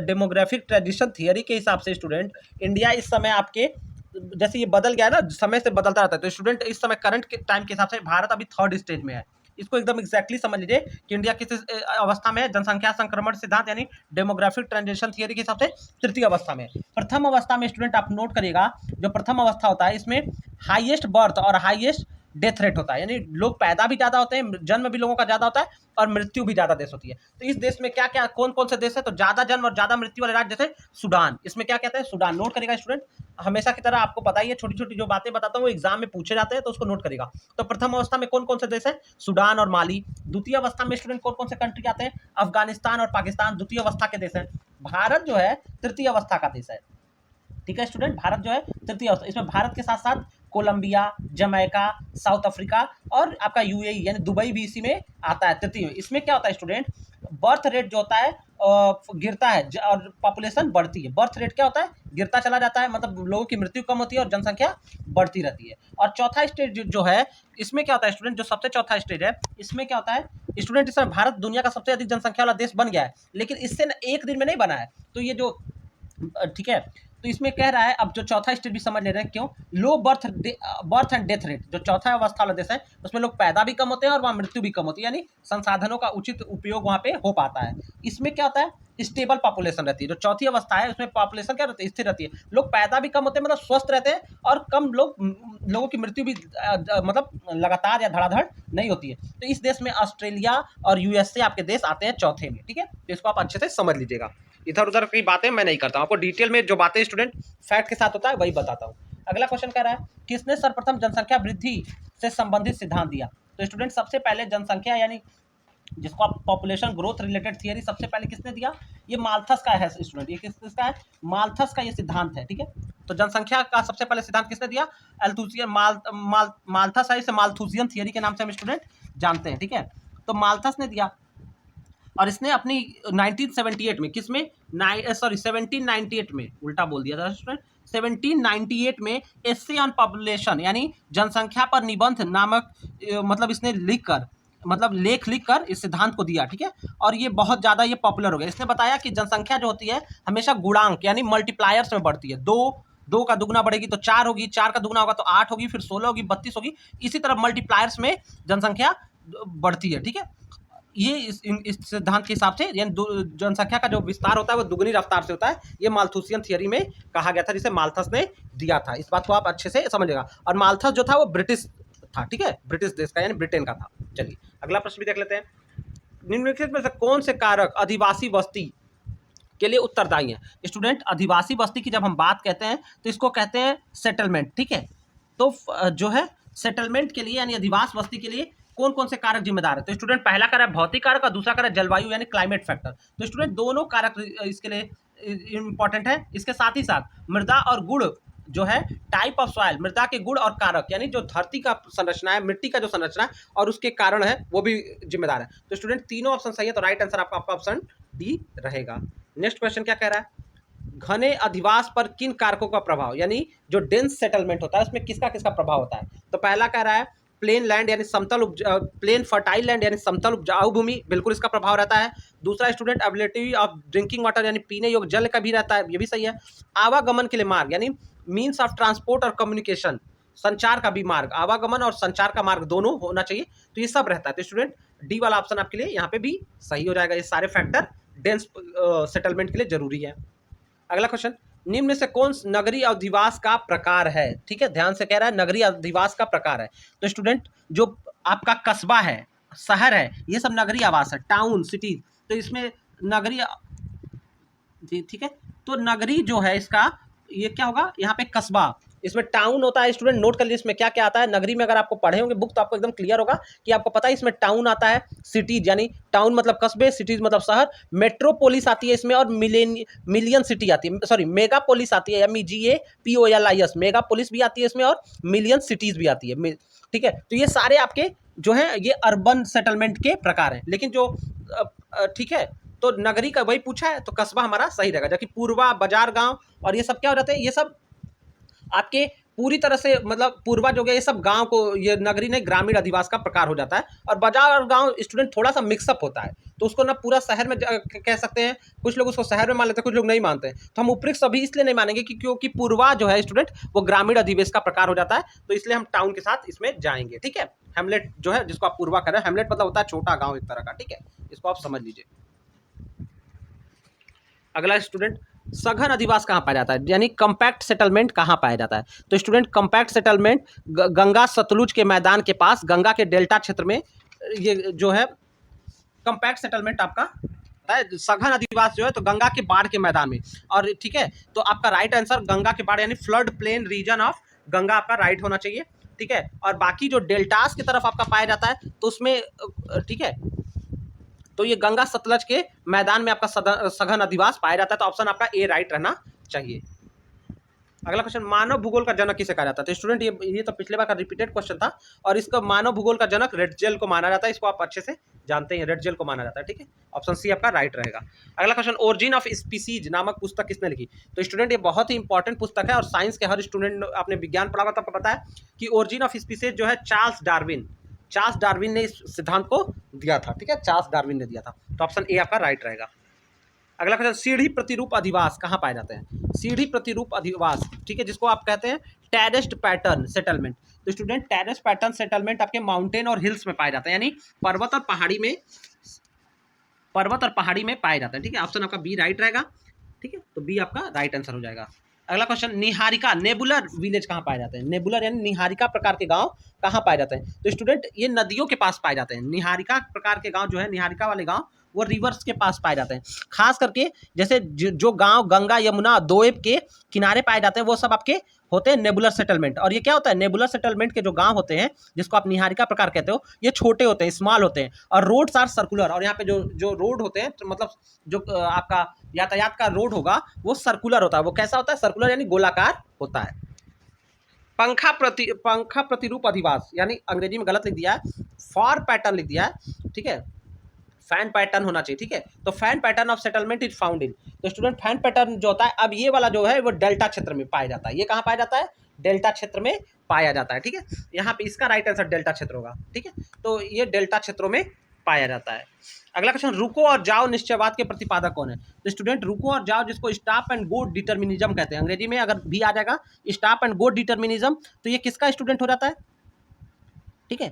डेमोग्राफिक ट्रांजिशन थियरी के हिसाब से स्टूडेंट इंडिया इस समय आपके जैसे ये बदल गया है ना, समय से बदलता रहता है। तो स्टूडेंट इस समय करंट के टाइम के हिसाब से भारत अभी थर्ड स्टेज में है। इसको एकदम एग्जैक्टली समझ लीजिए कि इंडिया किस अवस्था में है, जनसंख्या संक्रमण सिद्धांत यानी डेमोग्राफिक ट्रांजिशन थियरी के हिसाब से तृतीय अवस्था में। प्रथम अवस्था में स्टूडेंट आप नोट करिएगा, जो प्रथम अवस्था होता है इसमें हाईएस्ट बर्थ और हाईएस्ट डेथ रेट होता है, यानी लोग पैदा भी ज़्यादा होते हैं, जन्म भी लोगों का ज़्यादा होता है और मृत्यु भी ज़्यादा देश होती है। तो इस देश में क्या क्या कौन कौन से देश है, तो ज़्यादा जन्म और ज़्यादा मृत्यु वाले राज्य जैसे सूडान, इसमें क्या कहते हैं सूडान। नोट करेगा स्टूडेंट, हमेशा की तरह आपको पता ही है, छोटी छोटी जो बातें बताता हूँ वो एग्जाम में पूछे जाते हैं, तो उसको नोट करेगा। तो प्रथम अवस्था में कौन कौन से देश है, सूडान और माली। द्वितीय अवस्था में स्टूडेंट कौन कौन से कंट्री आते हैं, अफगानिस्तान और पाकिस्तान द्वितीय अवस्था के देश है। भारत जो है तृतीय अवस्था का देश है। ठीक है स्टूडेंट, भारत जो है तृतीय अवस्था, इसमें भारत के साथ साथ कोलंबिया, जमैका, साउथ अफ्रीका और आपका यूएई यानी दुबई भी इसी में आता है तृतीय। इसमें क्या होता है स्टूडेंट, बर्थ रेट जो होता है गिरता है और पॉपुलेशन बढ़ती है। बर्थ रेट क्या होता है, गिरता चला जाता है, मतलब लोगों की मृत्यु कम होती है और जनसंख्या बढ़ती रहती है। और चौथा स्टेज जो है इसमें क्या होता है स्टूडेंट, जो सबसे चौथा स्टेज है इसमें क्या होता है स्टूडेंट, इस समय भारत दुनिया का सबसे अधिक जनसंख्या वाला देश बन गया है, लेकिन इससे एक दिन में नहीं बना है। तो ये जो ठीक है तो इसमें कह रहा है, अब जो चौथा स्टेज भी समझ ले रहे हैं क्यों, low birth and death rate, जो चौथा अवस्था वाला देश है उसमें लोग पैदा भी कम होते हैं और वहाँ मृत्यु भी कम होती है, यानी संसाधनों का उचित उपयोग वहाँ पे हो पाता है। इसमें क्या होता है, स्टेबल पॉपुलेशन रहती है। जो चौथी अवस्था है उसमें पॉपुलेशन क्या रहती है, स्थिर रहती है, लोग पैदा भी कम होते हैं, मतलब स्वस्थ रहते हैं, और कम लोगों की मृत्यु भी मतलब लगातार या धड़ाधड़ नहीं होती है। तो इस देश में ऑस्ट्रेलिया और यूएसए आपके देश आते हैं चौथे में, ठीक है। तो इसको आप अच्छे से समझ लीजिएगा, इधर उधर की बातें मैं नहीं करता हूँ, आपको डिटेल में जो बातें स्टूडेंट फैक्ट के साथ होता है वही बताता हूँ। अगला क्वेश्चन कह रहा है, किसने सर्वप्रथम जनसंख्या वृद्धि से संबंधित सिद्धांत दिया। तो स्टूडेंट सबसे पहले जनसंख्या यानी जिसको आप पॉपुलेशन ग्रोथ रिलेटेड थियरी सबसे पहले किसने दिया, ये माल्थस का है स्टूडेंट, ये किसका है, माल्थस का ये सिद्धांत है, ठीक है। तो जनसंख्या का सबसे पहले सिद्धांत किसने दिया, अल्थुसियन माल्थस है, इसे माल्थुसियन थियरी के नाम से हम स्टूडेंट जानते हैं, ठीक है। तो माल्थस ने दिया, और इसने अपनी 1978 में, किसमें, 1798 में, उल्टा बोल दिया था स्टूडेंट, 1798 में एस्से ऑन पॉपुलेशन यानी जनसंख्या पर निबंध नामक मतलब इसने लिखकर, मतलब लेख लिखकर इस सिद्धांत को दिया, ठीक है। और ये बहुत ज़्यादा ये पॉपुलर हो गया। इसने बताया कि जनसंख्या जो होती है हमेशा गुणांक यानी मल्टीप्लायर्स में बढ़ती है, दो का दुगना बढ़ेगी तो 4 होगी, 4 का दुगना होगा तो 8 होगी, फिर 16 होगी, 32 होगी, इसी तरह मल्टीप्लायर्स में जनसंख्या बढ़ती है, ठीक है। ये इस सिद्धांत के हिसाब से यानी जनसंख्या का जो विस्तार होता है वो दुगनी रफ्तार से होता है, ये माल्थुसियन थियरी में कहा गया था, जिसे माल्थस ने दिया था। इस बात को आप अच्छे से समझिएगा। और माल्थस जो था वो ब्रिटिश था, ठीक है, ब्रिटिश देश का यानी ब्रिटेन का था। चलिए अगला प्रश्न भी देख लेते हैं, निम्नलिखित में से कौन से कारक आदिवासी बस्ती के लिए उत्तरदायी है। स्टूडेंट आदिवासी बस्ती की जब हम बात कहते हैं तो इसको कहते हैं सेटलमेंट, ठीक है। तो जो है सेटलमेंट के लिए यानी अधिवास बस्ती के लिए कौन कौन से कारक जिम्मेदार है। तो स्टूडेंट पहला कारक भौतिक कारक और दूसरा कारक जलवायु यानी क्लाइमेट फैक्टर। तो स्टूडेंट दोनों कारक इसके लिए इंपॉर्टेंट है। इसके साथ ही साथ मृदा और गुण जो है, टाइप ऑफ सॉइल, मृदा के गुण और कारक यानी जो धरती का संरचना है, मिट्टी का जो संरचना है और उसके कारण है वो भी जिम्मेदार है। तो स्टूडेंट तीनों ऑप्शन सही है, तो राइट आंसर आपका ऑप्शन डी रहेगा। नेक्स्ट क्वेश्चन क्या कह रहा है, घने अधिवास पर किन कारकों का प्रभाव, यानी जो डेंस सेटलमेंट होता है उसमें किसका किसका प्रभाव होता है। तो पहला कह रहा है प्लेन लैंड यानी समतल प्लेन फर्टाइल लैंड यानी समतल उपजाऊ भूमि, बिल्कुल इसका प्रभाव रहता है। दूसरा student ability of drinking water यानी पीने योग्य जल का भी रहता है, ये भी सही है। आवागमन के लिए मार्ग यानी मीन्स ऑफ ट्रांसपोर्ट और कम्युनिकेशन, संचार का भी मार्ग, आवागमन और संचार का मार्ग दोनों होना चाहिए, तो ये सब रहता है। तो स्टूडेंट डी वाला ऑप्शन आपके लिए यहाँ पे भी सही हो जाएगा। ये सारे फैक्टर डेंस सेटलमेंट के लिए जरूरी है। अगला क्वेश्चन, निम्न में से कौन नगरीय अधिवास का प्रकार है। ठीक है, ध्यान से कह रहा है नगरीय अधिवास का प्रकार है। तो स्टूडेंट जो आपका कस्बा है, शहर है, ये सब नगरीय आवास है, टाउन सिटी। तो इसमें नगरीय, ठीक है, तो नगरी जो है इसका ये क्या होगा, यहाँ पे कस्बा, इसमें टाउन होता है। स्टूडेंट नोट कर लीजिए इसमें क्या क्या आता है। नगरी में अगर आपको पढ़े होंगे बुक तो आपको एकदम क्लियर होगा कि आपको पता है इसमें टाउन आता है, सिटीज यानी टाउन मतलब कस्बे, सिटीज मतलब शहर, मेट्रोपोलिस आती है इसमें, और मिलियन सिटी आती है, सॉरी मेगापोलिस आती है, MEGAPOLIS, मेगापोलिस भी आती है इसमें, और मिलियन सिटीज भी आती है। ठीक है, तो ये सारे आपके जो है ये अर्बन सेटलमेंट के प्रकार हैं। लेकिन जो ठीक है, तो नगरी का वही पूछा है, तो कस्बा हमारा सही रहेगा। जबकि पूर्वा, बाजार, गांव और ये सब क्या हो जाते हैं, ये सब आपके पूरी तरह से मतलब पूर्वज हो गया, ये सब गांव को, ये नगरी नहीं ग्रामीण अधिवास का प्रकार हो जाता है। और बाजार और गांव स्टूडेंट थोड़ा सा मिक्सअप होता है, तो उसको ना पूरा शहर में कह सकते हैं, कुछ लोग उसको शहर में मान लेते हैं, कुछ लोग नहीं मानते हैं। तो हम उपयुक्त सभी इसलिए नहीं मानेंगे कि क्योंकि पूर्वा जो है स्टूडेंट वो ग्रामीण अधिवेश का प्रकार हो जाता है, तो इसलिए हम टाउन के साथ इसमें जाएंगे। ठीक है, हेमलेट जो है जिसको आप पूर्वा कर रहे हैं, हेमलेट मतलब होता है छोटा गाँव एक तरह का। ठीक है, इसको आप समझ लीजिए। अगला स्टूडेंट, सघन अधिवास कहाँ पाया जाता है, यानी कंपैक्ट सेटलमेंट कहाँ पाया जाता है। तो student compact settlement Ganga Sutlej के मैदान के पास, गंगा के डेल्टा क्षेत्र में ये जो है कंपैक्ट सेटलमेंट आपका है। सघन अधिवास जो है तो गंगा के बाढ़ के मैदान में। और ठीक है, तो आपका राइट आंसर गंगा के बाढ़ यानी flood plain region of Ganga आपका राइट होना चाहिए। ठीक है, और बाकी जो डेल्टास की तरफ आपका पाया जाता है तो उसमें ठीक है, तो ये गंगा सतलज के मैदान में आपका सघन अधिवास पाया जाता है, तो ऑप्शन आपका ए राइट रहना चाहिए। अगला क्वेश्चन, मानव भूगोल का जनक किसे कहा जाता है। तो स्टूडेंट ये तो पिछले बार का रिपीटेड क्वेश्चन था, और इसका मानव भूगोल का जनक रेडजेल को माना जाता है। इसको आप अच्छे से जानते हैं, रेडजेल को माना जाता है। ठीक है, ऑप्शन सी आपका राइट रहेगा। अगला क्वेश्चन, ओरिजिन ऑफ स्पीसीज नामक पुस्तक किसने लिखी। तो स्टूडेंट ये बहुत ही इंपॉर्टेंट पुस्तक है, और साइंस के हर स्टूडेंट, आपने विज्ञान पढ़ा हुआ तो आपको पता है कि ओरिजिन ऑफ स्पीसीज जो है चार्ल्स डार्विन ने इस सिद्धांत को दिया था। ठीक है, चार्ल्स डार्विन ने दिया था, तो ऑप्शन ए आपका राइट रहेगा। अगला क्वेश्चन, सीढ़ी प्रतिरूप अधिवास कहाँ पाए जाते हैं? सीढ़ी प्रतिरूप अधिवास, ठीक है, जिसको आप कहते हैं टेरेस्ड पैटर्न सेटलमेंट। तो स्टूडेंट टेरेस्ड पैटर्न सेटलमेंट आपके माउंटेन और हिल्स में पाए जाते हैं, यानी पर्वत और पहाड़ी में, पर्वत और पहाड़ी में पाए जाते हैं, ठीक है। ऑप्शन आपका बी राइट रहेगा, ठीक है, तो बी आपका राइट आंसर हो जाएगा। अगला क्वेश्चन, निहारिका नेबुलर विलेज कहाँ पाए जाते हैं? नेबुलर यानी निहारिका प्रकार के गांव कहाँ पाए जाते हैं? तो स्टूडेंट ये नदियों के पास पाए जाते हैं। निहारिका प्रकार के गांव जो है, निहारिका वाले गांव वो रिवर्स के पास पाए जाते हैं। खास करके जैसे जो गांव गंगा यमुना दोएब के किनारे पाए जाते हैं वो सब आपके होते हैं नेबुलर सेटलमेंट। और ये क्या होता है, नेबुलर सेटलमेंट के जो गांव होते हैं जिसको आप निहारिका प्रकार कहते हो, ये छोटे होते हैं, स्मॉल होते हैं, और रोड्स आर सर्कुलर। और यहाँ पे जो जो रोड होते हैं, तो मतलब जो आपका यातायात का रोड होगा वो सर्कुलर होता है। वो कैसा होता है? सर्कुलर यानी गोलाकार होता है। पंखा प्रतिरूप अधिवास, यानी अंग्रेजी में गलत लिख दिया है, फॉर पैटर्न लिख दिया है, ठीक है, फैन पैटर्न होना चाहिए, ठीक है। तो fan pattern of settlement is found in, तो स्टूडेंट फैन पैटर्न जो होता है, अब ये वाला जो है वो डेल्टा क्षेत्र में पाया जाता है। ये कहाँ पाया जाता है? डेल्टा क्षेत्र में पाया जाता है, ठीक है। यहाँ पे इसका राइट आंसर डेल्टा क्षेत्र होगा, ठीक है। तो ये डेल्टा क्षेत्रों में पाया जाता है। अगला क्वेश्चन, रुको और जाओ निश्चयवाद के प्रतिपादक कौन है? तो स्टूडेंट रुको और जाओ, जिसको स्टॉप एंड गो डिटर्मिनिज्म कहते हैं, अंग्रेजी में अगर भी आ जाएगा स्टॉप एंड गो डिटर्मिनिज्म, तो ये किसका स्टूडेंट हो जाता है? ठीक है,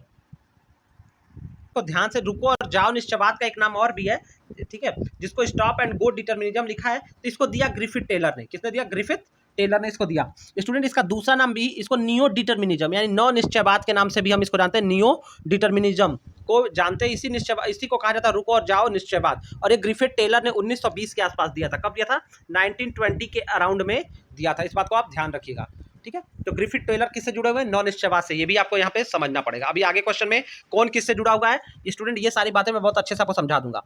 तो ध्यान से, रुको और जाओ निश्चयवाद का एक नाम और भी है, ठीक है, जिसको स्टॉप एंड गो डिटर्मिनिज्म लिखा है, तो इसको दिया ग्रिफिथ टेलर ने। किसने दिया? ग्रिफिथ टेलर ने इसको दिया। स्टूडेंट इसका दूसरा नाम भी, इसको नियो डिटर्मिनिज्म यानी नौ निश्चयवाद के नाम से भी हम इसको जानते हैं, नियो डिटर्मिनिज्म को जानते हैं। इसी को कहा जाता है रुको और जाओ निश्चयवाद। और ये ग्रिफिथ टेलर ने 1920 के आसपास दिया था। कब दिया था? 1920 के अराउंड में दिया था। इस बात को आप ध्यान रखिएगा, ठीक है। तो ग्रिफिथ टेलर किससे जुड़े हुए हैं? नौ निश्चयवाद से। ये भी आपको यहाँ पे समझना पड़ेगा। अभी आगे क्वेश्चन में कौन किससे जुड़ा हुआ है स्टूडेंट, ये सारी बातें मैं बहुत अच्छे से आपको समझा दूंगा।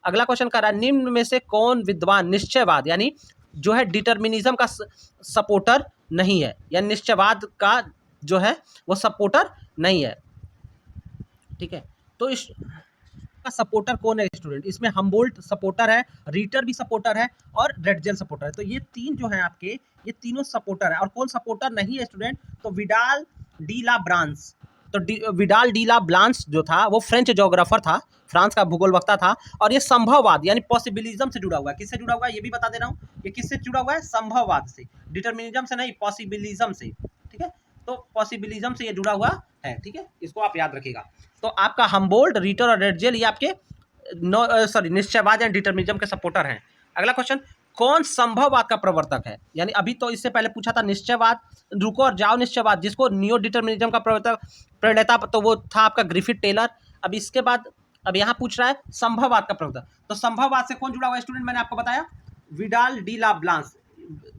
अगला क्वेश्चन कर रहा है, निम्न में से कौन विद्वान निश्चयवाद यानी जो है डिटर्मिनिज्म का सपोर्टर नहीं है, या निश्चयवाद का जो है वो सपोर्टर नहीं है, ठीक है। तो इस का सपोर्टर कौन है स्टूडेंट? इसमें हम्बोल्ट सपोर्टर है, रीटर भी सपोर्टर है, और रेडजेल सपोर्टर है। तो ये तीन जो है आपके, ये तीनों सपोर्टर है। और कौन सपोर्टर नहीं है स्टूडेंट? तो विडाल डी ला ब्रांस। तो विडाल डी ला ब्लांस जो था वो फ्रेंच ज्योग्राफर था, फ्रांस का भूगोल वक्ता था, और ये संभववाद यानी पॉसिबिलिज्म से जुड़ा हुआ है। किससे जुड़ा हुआ है ये भी बता दे रहा हूँ। ये किससे जुड़ा हुआ है? संभववाद से, डिटर्मिनिज्म से नहीं, पॉसिबिलिज्म से, ठीक है। तो पॉसिबिलिज्म से ये जुड़ा हुआ है, ठीक है, इसको आप याद रखिएगा। तो आपका हम्बोल्ट, रीटर और रेडजेल ये आपके निश्चयवाद या डिटर्मिनिज्म के सपोर्टर हैं। अगला क्वेश्चन, कौन संभववाद का प्रवर्तक है? यानी अभी तो इससे पहले पूछा था निश्चयवाद, रुको और जाओ निश्चयवाद, जिसको नियो डिटर्मिनिज्म का प्रवर्तक प्रणेता, तो वो था आपका ग्रिफिथ टेलर। अब इसके बाद अब यहाँ पूछ रहा है संभववाद का प्रवर्तक। तो संभववाद से कौन जुड़ा हुआ है स्टूडेंट? मैंने आपको बताया विडाल डी ला ब्लांस।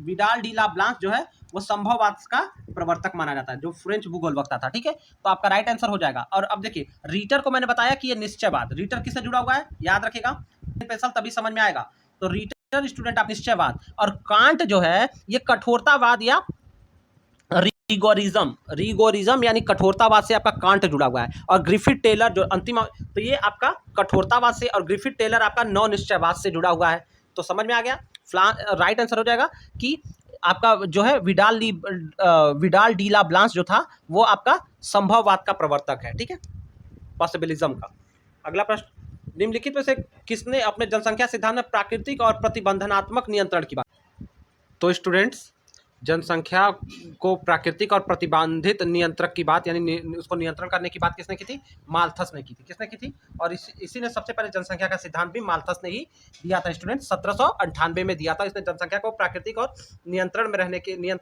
विडाल डी ला ब्लांस जो है वो संभववाद का प्रवर्तक माना जाता है, जो फ्रेंच भूगोल वक्ता था, ठीक है। तो आपका राइट आंसर हो जाएगा। और अब देखिए, रीटर को मैंने बताया कि ये निश्चयवाद, रीटर किससे जुड़ा हुआ है याद रखिएगा, स्पेशल तभी समझ में आएगा। तो रीटर स्टूडेंट आप निश्चयवाद, और कांट जो है ये कठोरतावाद या रिगोरिज्म यानी कठोरतावाद से आपका कांट जुड़ा हुआ है। और ग्रिफिथ टेलर जो अंतिम, तो ये आपका कठोरतावाद से, और ग्रिफिथ टेलर आपका नौ निश्चयवाद से जुड़ा हुआ है। तो समझ में आ गया, राइट आंसर हो जाएगा कि आपका जो है विडाल डी ला ब्लांस जो था वो आपका संभववाद का प्रवर्तक है, ठीक है, पॉसिबिलिज्म का। अगला प्रश्न, निम्नलिखित में से किसने अपने जनसंख्या सिद्धांत में प्राकृतिक और प्रतिबंधनात्मक नियंत्रण की बात? तो स्टूडेंट्स, जनसंख्या को प्राकृतिक और प्रतिबंधित नियंत्रक की बात, यानी उसको नियंत्रण करने की बात किसने की थी? माल्थस ने की थी। किसने की थी? और इसी ने सबसे पहले जनसंख्या का सिद्धांत भी माल्थस ने ही दिया था स्टूडेंट, 1798 में दिया था। इसने जनसंख्या को प्राकृतिक और नियंत्रण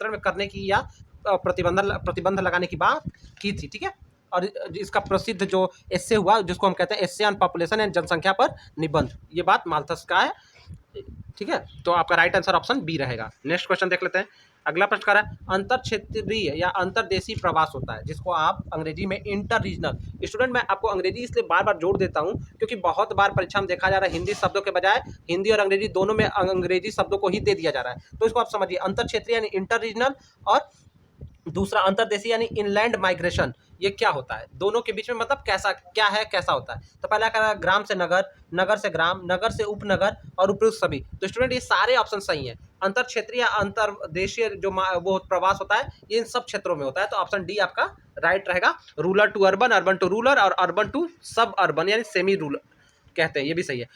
में करने की या प्रतिबंध लगाने की बात की थी, ठीक है। और इसका प्रसिद्ध जो एस्से हुआ, जिसको हम कहते हैं एस्से ऑन पॉपुलेशन एंड जनसंख्या पर निबंध, ये बात माल्थस का है, ठीक है। तो आपका राइट आंसर ऑप्शन बी रहेगा। नेक्स्ट क्वेश्चन देख लेते हैं। अगला प्रश्न कर रहा है, अंतर क्षेत्रीय या अंतरदेशीय प्रवास होता है, जिसको आप अंग्रेजी में इंटर रीजनल। स्टूडेंट मैं आपको अंग्रेजी इसलिए बार बार जोड़ देता हूं क्योंकि बहुत बार परीक्षा में देखा जा रहा है हिंदी शब्दों के बजाय हिंदी और अंग्रेजी दोनों में अंग्रेजी शब्दों को ही दे दिया जा रहा है। तो इसको आप समझिए, अंतर क्षेत्रीय यानी इंटर रीजनल, और दूसरा अंतर्देशीय यानी इनलैंड माइग्रेशन। ये क्या होता है दोनों के बीच में, मतलब कैसा क्या है, कैसा होता है? तो पहला कह रहा है ग्राम से नगर, नगर से ग्राम, नगर से उपनगर और उपयुक्त सभी। तो स्टूडेंट ये सारे ऑप्शन सही हैं। अंतर क्षेत्रीय अंतरदेशीय जो वो प्रवास होता है ये इन सब क्षेत्रों में होता है। तो ऑप्शन डी आपका राइट रहेगा। Rural to urban, urban to rural और अर्बन टू सब अर्बन यानी सेमी रूरल कहते हैं, ये भी सही है।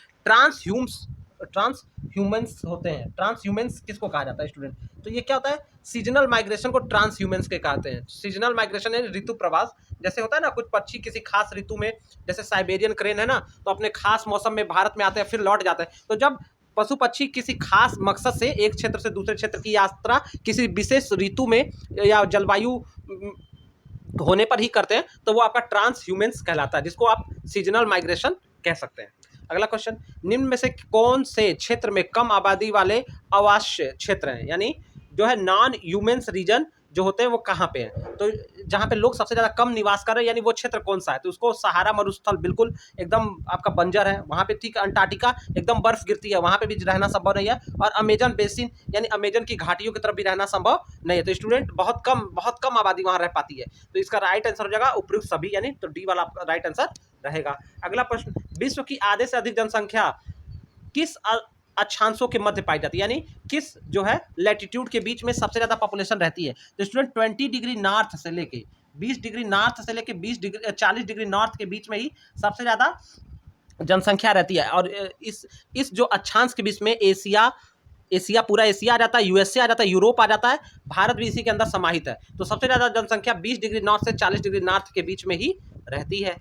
ट्रांस ह्यूमंस होते हैं। ट्रांस ह्यूमंस किसको कहा जाता है स्टूडेंट? तो ये क्या होता है, सीजनल माइग्रेशन को ट्रांस ह्यूमंस के कहते हैं। सीजनल माइग्रेशन है ऋतु प्रवास, जैसे होता है ना कुछ पक्षी किसी खास ऋतु में, जैसे साइबेरियन क्रेन है ना, तो अपने खास मौसम में भारत में आते हैं फिर लौट जाते हैं। तो जब पशु पक्षी किसी खास मकसद से एक क्षेत्र से दूसरे क्षेत्र की यात्रा किसी विशेष ऋतु में या जलवायु होने पर ही करते हैं, तो वो आपका ट्रांस ह्यूमंस कहलाता है, जिसको आप सीजनल माइग्रेशन कह सकते हैं। अगला क्वेश्चन, निम्न में से कौन से क्षेत्र में कम आबादी वाले आवासीय क्षेत्र हैं, यानी जो है नॉन ह्यूमंस रीजन जो होते हैं वो कहाँ पे हैं? तो जहाँ पे लोग सबसे ज़्यादा कम निवास कर रहे हैं, यानी वो क्षेत्र कौन सा है? तो उसको सहारा मरुस्थल बिल्कुल एकदम आपका बंजर है, वहाँ पे ठीक अंटार्कटिका एकदम बर्फ गिरती है, वहाँ पे भी रहना संभव नहीं है। और अमेजन बेसिन यानी अमेजन की घाटियों की तरफ भी रहना संभव नहीं है। तो स्टूडेंट बहुत कम आबादी वहाँ रह पाती है। तो इसका राइट आंसर हो जाएगा उपयुक्त सभी, यानी तो डी वाला आपका राइट आंसर रहेगा। अगला प्रश्न, विश्व की आधे से अधिक जनसंख्या किस अक्षांशों के मध्य पाई जाती है, यानी किस जो है लैटिट्यूड के बीच में सबसे ज्यादा पॉपुलेशन रहती है? तो स्टूडेंट 20 डिग्री नॉर्थ से लेके 20 डिग्री नॉर्थ से लेके 20 डिग्री 40 डिग्री नॉर्थ के बीच में ही सबसे ज्यादा जनसंख्या रहती है। और इस जो अक्षांश के बीच में एशिया पूरा एशिया आ जाता है, यूएसए आ जाता है, यूरोप आ जाता है, भारत भी इसी के अंदर समाहित है। तो सबसे ज़्यादा जनसंख्या 20 डिग्री नॉर्थ से 40 डिग्री नॉर्थ के बीच में ही रहती है।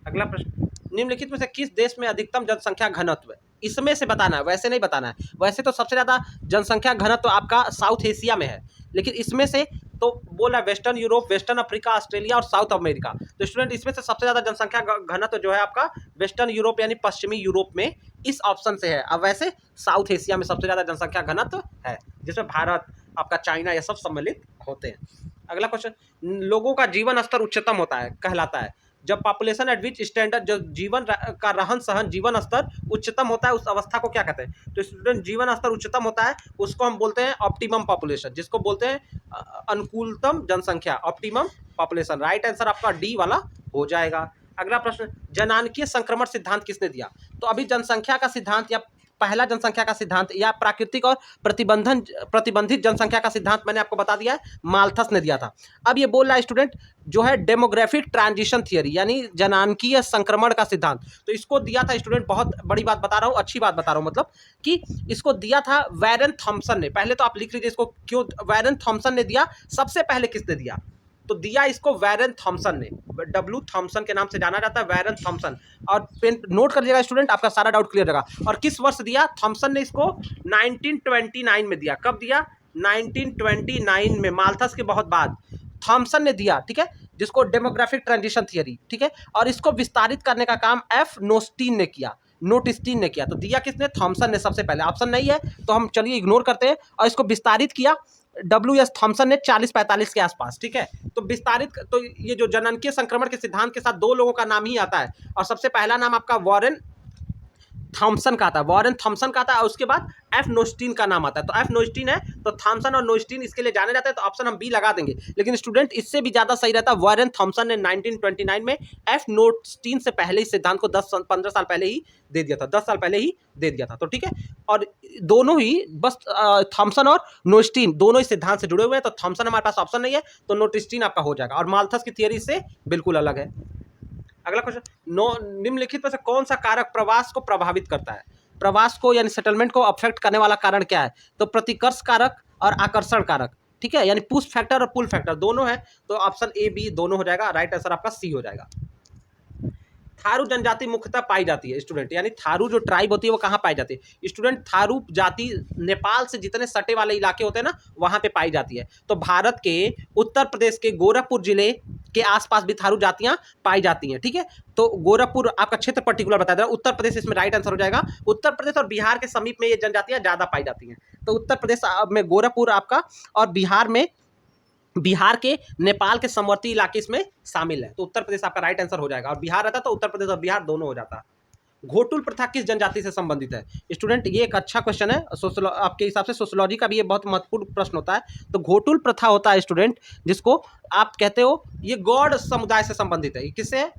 अगला प्रश्न, निम्नलिखित में से किस देश में अधिकतम जनसंख्या घनत्व है? इसमें से बताना है, वैसे नहीं बताना है। वैसे तो सबसे ज़्यादा जनसंख्या घनत्व आपका साउथ एशिया में है, लेकिन इसमें से तो बोला western Europe, western Africa, Australia और साउथ अमेरिका। तो स्टूडेंट इसमें से सबसे ज़्यादा जनसंख्या घनत्व जो है आपका वेस्टर्न यूरोप यानी पश्चिमी यूरोप में इस ऑप्शन से है। अब वैसे साउथ एशिया में सबसे ज़्यादा जनसंख्या घनत्व है, जिसमें भारत, आपका चाइना, ये सब सम्मिलित होते हैं। अगला क्वेश्चन, लोगों का जीवन स्तर उच्चतम होता है कहलाता है जब पॉपुलेशन एट विच स्टैंडर्ड, जो जीवन का रहन सहन जीवन स्तर उच्चतम होता है, उस अवस्था को क्या कहते हैं? तो स्टूडेंट जीवन स्तर उच्चतम होता है उसको हम बोलते हैं ऑप्टिमम पॉपुलेशन, जिसको बोलते हैं अनुकूलतम जनसंख्या, ऑप्टिमम पॉपुलेशन। राइट आंसर आपका डी वाला हो जाएगा। अगला प्रश्न, जनांकीय संक्रमण सिद्धांत किसने दिया? तो अभी जनसंख्या का सिद्धांत या पहला जनसंख्या का सिद्धांत या प्राकृतिक और प्रतिबंधित जनसंख्या का सिद्धांत मैंने आपको बता दिया है, माल्थस ने दिया था। अब ये बोल रहा है स्टूडेंट जो है डेमोग्राफिक ट्रांजिशन थियरी यानी जनांकीय संक्रमण का सिद्धांत, तो इसको दिया था स्टूडेंट, बहुत बड़ी बात बता रहा हूँ, अच्छी बात बता रहा हूँ, मतलब कि इसको दिया था वैरन थॉम्सन ने। पहले तो आप लिख लीजिए इसको, क्यों वैरन थॉम्सन ने दिया, सबसे पहले किसने दिया? तो दिया इसको वैरन थॉम्सन ने, डब्ल्यू थॉम्सन के नाम से जाना जाता है, वैरन थॉम्सन। और पेन नोट कर लीजिएगा स्टूडेंट, आपका सारा डाउट क्लियर रहेगा। और किस वर्ष दिया थॉम्सन ने इसको? 1929 में दिया। कब दिया? 1929 में, माल्थस के बहुत बाद थॉम्सन ने दिया, ठीक है, जिसको डेमोग्राफिक ट्रांजिशन थियरी, ठीक है। और इसको विस्तारित करने का काम एफ नोस्टीन ने किया, नोटिस्टीन ने किया। तो दिया किसने? थॉम्सन ने सबसे पहले। ऑप्शन नहीं है तो हम चलिए इग्नोर करते हैं। और इसको विस्तारित किया डब्ल्यू.एस. थॉम्सन ने 40-45 के आसपास, ठीक है। तो विस्तारित, तो ये जो जनांकीय संक्रमण के सिद्धांत के साथ दो लोगों का नाम ही आता है, और सबसे पहला नाम आपका वॉरेन थॉम्सन का आता है, वॉरेन थॉम्सन का आता है, और उसके बाद एफ नोस्टीन का नाम आता है। तो एफ नोस्टीन है, तो थॉम्सन और नोस्टीन इसके लिए जाने जाते हैं, तो ऑप्शन हम बी लगा देंगे। लेकिन स्टूडेंट इससे भी ज़्यादा सही रहता है, वॉरेन थॉम्सन ने 1929 में एफ नोस्टीन से पहले इस सिद्धांत को 10-15 साल पहले ही दे दिया था, 10 साल पहले ही दे दिया था। तो ठीक है, और दोनों ही बस थॉम्सन और नोस्टीन दोनों इस सिद्धांत से जुड़े हुए हैं। तो थॉम्सन हमारे पास ऑप्शन नहीं है, तो नोटिस्टीन आपका हो जाएगा। और माल्थस की थियरी से बिल्कुल अलग है। अगला क्वेश्चन, निम्नलिखित में से कौन सा कारक प्रवास को प्रभावित करता है? प्रवास को यानी सेटलमेंट को अफेक्ट करने वाला कारण क्या है? तो प्रतिकर्ष कारक और आकर्षण कारक, ठीक है, यानी पुश फैक्टर और पुल फैक्टर दोनों है। तो ऑप्शन ए बी दोनों हो जाएगा, राइट आंसर आपका सी हो जाएगा। थारू जनजाति मुख्यतः पाई जाती है स्टूडेंट, यानी थारू जो ट्राइब होती है वो कहाँ पाई जाती है स्टूडेंट? थारू जाति नेपाल से जितने सटे वाले इलाके होते हैं ना, वहाँ पे पाई जाती है। तो भारत के उत्तर प्रदेश के गोरखपुर जिले के आसपास भी थारू जातियाँ पाई जाती हैं, ठीक है। तो गोरखपुर आपका क्षेत्र पर्टिकुलर बताया जाए, उत्तर प्रदेश इसमें राइट आंसर हो जाएगा। उत्तर प्रदेश और बिहार के समीप में ये जनजातियाँ ज़्यादा पाई जाती हैं। तो उत्तर प्रदेश में गोरखपुर आपका, और बिहार के नेपाल के समवर्ती इलाके इसमें शामिल है। तो उत्तर प्रदेश आपका राइट आंसर हो जाएगा, और बिहार रहता तो उत्तर प्रदेश और बिहार दोनों हो जाता। घोटुल प्रथा किस जनजाति से संबंधित है स्टूडेंट? ये एक अच्छा क्वेश्चन है, आपके हिसाब से सोशियोलॉजी का भी ये बहुत महत्वपूर्ण प्रश्न होता है। तो घोटुल प्रथा होता है स्टूडेंट जिसको आप कहते हो, ये गौड़ समुदाय से संबंधित है। ये किससे है?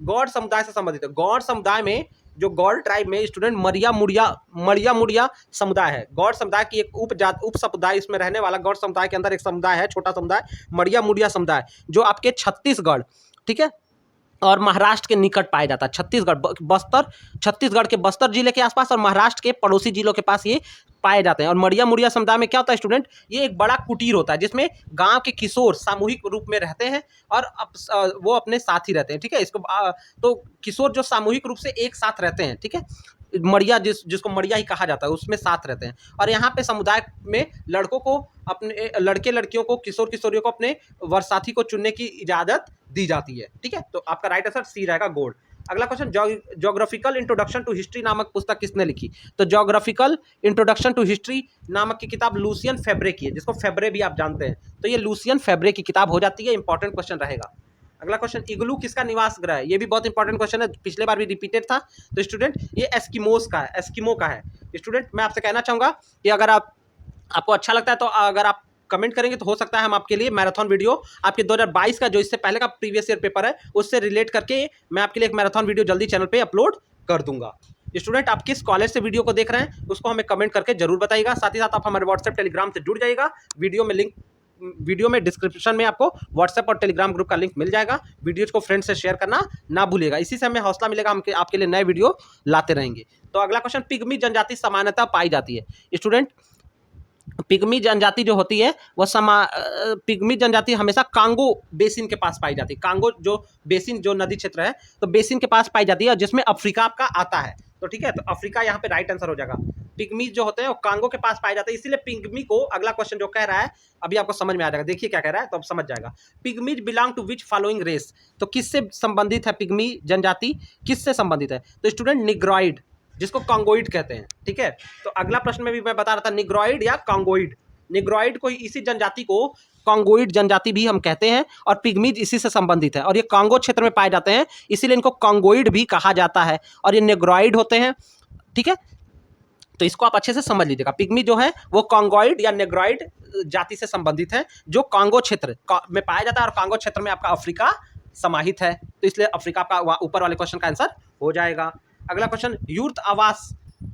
गौड़ समुदाय से संबंधित है। गौड़ समुदाय में, जो गौड़ ट्राइब में स्टूडेंट मरिया मुड़िया समुदाय है। गौड़ समुदाय की एक उप समुदाय इसमें रहने वाला, गौड़ समुदाय के अंदर एक समुदाय है, छोटा समुदाय मरिया मुड़िया समुदाय, जो आपके छत्तीसगढ़, ठीक है, और महाराष्ट्र के निकट पाया जाता है। छत्तीसगढ़ के बस्तर जिले के आसपास और महाराष्ट्र के पड़ोसी जिलों के पास ये पाए जाते हैं। और मड़िया मुड़िया समुदाय में क्या होता है स्टूडेंट, ये एक बड़ा कुटीर होता है जिसमें गांव के किशोर सामूहिक रूप में रहते हैं और वो अपने साथ ही रहते हैं। ठीक है, इसको तो किशोर जो सामूहिक रूप से एक साथ रहते हैं, ठीक है, मड़िया जिसको मड़िया ही कहा जाता है, उसमें साथ रहते हैं। और यहाँ पे समुदाय में लड़कों को अपने लड़के लड़कियों को किशोर किशोरियों को अपने वर्षसाथी को चुनने की इजाजत दी जाती है। ठीक है, तो आपका राइट आंसर सी रहेगा, गोल्ड। अगला question, geographical introduction to history नामक पुस्तक किसने लिखी? तो ज्योग्राफिकल इंट्रोडक्शन टू हिस्ट्री नामक की किताब लूसियन फेब्रे की है, जिसको फेब्रे भी आप जानते हैं। तो ये लूसियन फेब्रे की किताब हो जाती है, इंपॉर्टेंट क्वेश्चन रहेगा। अगला क्वेश्चन, इग्लू किसका निवास ग्रह है? ये भी बहुत इंपॉर्टेंट क्वेश्चन है, पिछले बार भी रिपीटेड था। तो स्टूडेंट ये एस्किमोस का है, एस्किमो का है। स्टूडेंट मैं आपसे कहना चाहूंगा कि अगर आपको अच्छा लगता है तो अगर आप कमेंट करेंगे तो हो सकता है हम आपके लिए मैराथन वीडियो आपके 2022 का जो इससे पहले का प्रीवियस ईयर पेपर है उससे रिलेट करके मैं आपके लिए एक मैराथन वीडियो जल्दी चैनल पे अपलोड कर दूंगा। स्टूडेंट आप किस कॉलेज से वीडियो को देख रहे हैं उसको हमें कमेंट करके जरूर बताइएगा। साथ ही साथ आप हमारे व्हाट्सएप टेलीग्राम से जुड़ जाइएगा। वीडियो में डिस्क्रिप्शन में आपको व्हाट्सएप और टेलीग्राम ग्रुप का लिंक मिल जाएगा। वीडियोज को फ्रेंड से शेयर करना ना भूलिएगा, इसी से हमें हौसला मिलेगा, हम आपके लिए नए वीडियो लाते रहेंगे। तो अगला क्वेश्चन, पिग्मी जनजाति सामान्यतः पाई जाती है। स्टूडेंट पिग्मी जनजाति जो होती है वो पिग्मी जनजाति हमेशा कांगो बेसिन के पास पाई जाती है। कांगो जो बेसिन जो नदी क्षेत्र है तो बेसिन के पास पाई जाती है, जिसमें अफ्रीका का आता है। तो ठीक है, तो अफ्रीका यहाँ पे राइट आंसर हो जाएगा। पिग्मी जो होते हैं वो कांगो के पास पाए जाते हैं, इसीलिए पिग्मी को अगला क्वेश्चन जो कह रहा है अभी आपको समझ में आ जाएगा। देखिए क्या कह रहा है तो आप समझ जाएगा। Pygmies belong to which following race? तो किससे संबंधित है पिग्मी जनजाति, किससे संबंधित है? तो स्टूडेंट निग्रॉइड, जिसको कांगोइड कहते हैं। ठीक है, तो अगला प्रश्न में भी मैं बता रहा था निग्रॉइड या कांगोइड। निग्रॉइड को इसी जनजाति को कांगोइड जनजाति भी हम कहते हैं और पिग्मीज इसी से संबंधित है और ये कांगो क्षेत्र में पाए जाते हैं, इसीलिए इनको कांगोइड भी कहा जाता है और ये निग्रॉइड होते हैं। ठीक है, तो इसको आप अच्छे से समझ लीजिएगा। पिग्मी जो है वो कांगोइड या नेग्रॉइड जाति से संबंधित है जो कांगो क्षेत्र में पाया जाता है और कांगो क्षेत्र में आपका अफ्रीका समाहित है, तो इसलिए अफ्रीका का ऊपर वाले क्वेश्चन का आंसर हो जाएगा। अगला क्वेश्चन, यूर्त आवास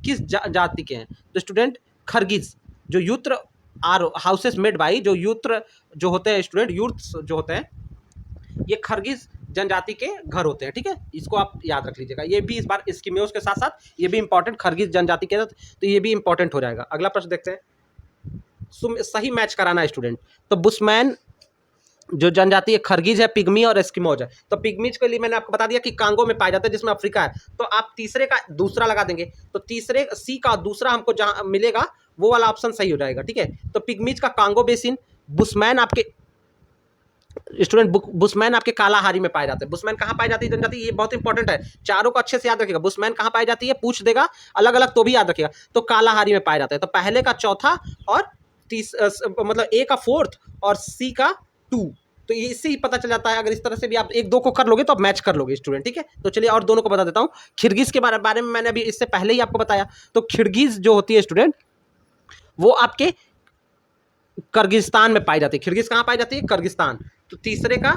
किस जाति के हैं? तो स्टूडेंट खरगिज, जो यूत्र आर हाउसेस मेड बाई, जो यूत्र जो होते हैं स्टूडेंट, यूर्ट्स जो होते हैं ये खरगिज जनजाति के घर होते हैं। ठीक है, इसको आप याद रख लीजिएगा। ये भी इस बार एस्किमोस के साथ साथ ये भी इंपॉर्टेंट, खरगिज जनजाति के, तो ये भी इंपॉर्टेंट हो जाएगा। अगला प्रश्न देखते हैं, सही मैच कराना है स्टूडेंट। तो बुशमैन जो जनजाति है खरगिज है, पिग्मी और एस्किमोज है। तो पिग्मीज के लिए मैंने आपको बता दिया कि कांगो में पाया जाता है जिसमें अफ्रीका है, तो आप तीसरे का दूसरा लगा देंगे तो तीसरे सी का दूसरा हमको जहां मिलेगा वो वाला ऑप्शन सही हो जाएगा। ठीक है, तो पिग्मीज का कांगो बेसिन, बुशमैन आपके स्टूडेंट बुशमैन आपके कालाहारी में पाए जाते हैं। बुशमैन कहाँ पाई जाती है जनजाति, ये बहुत इंपॉर्टेंट है, चारों को अच्छे से याद रखिएगा। बुशमैन कहाँ पाई जाती है पूछ देगा अलग अलग तो भी याद रखिएगा। तो कालाहारी में पाए जाते हैं, तो पहले का चौथा और मतलब ए का फोर्थ और सी का 2, तो ये इससे ही पता चल जाता है। अगर इस तरह से भी आप 1 2 को कर लोगे तो आप मैच कर लोगे स्टूडेंट। ठीक है, तो चलिए और दोनों को बता देता हूँ। खिरगिज के बारे में मैंने अभी इससे पहले ही आपको बताया। तो खिरगिज जो होती है स्टूडेंट वो आपके किर्गिस्तान में पाई जाती है। खिरगिज कहाँ पाई जाती है? किर्गिस्तान। तो तीसरे का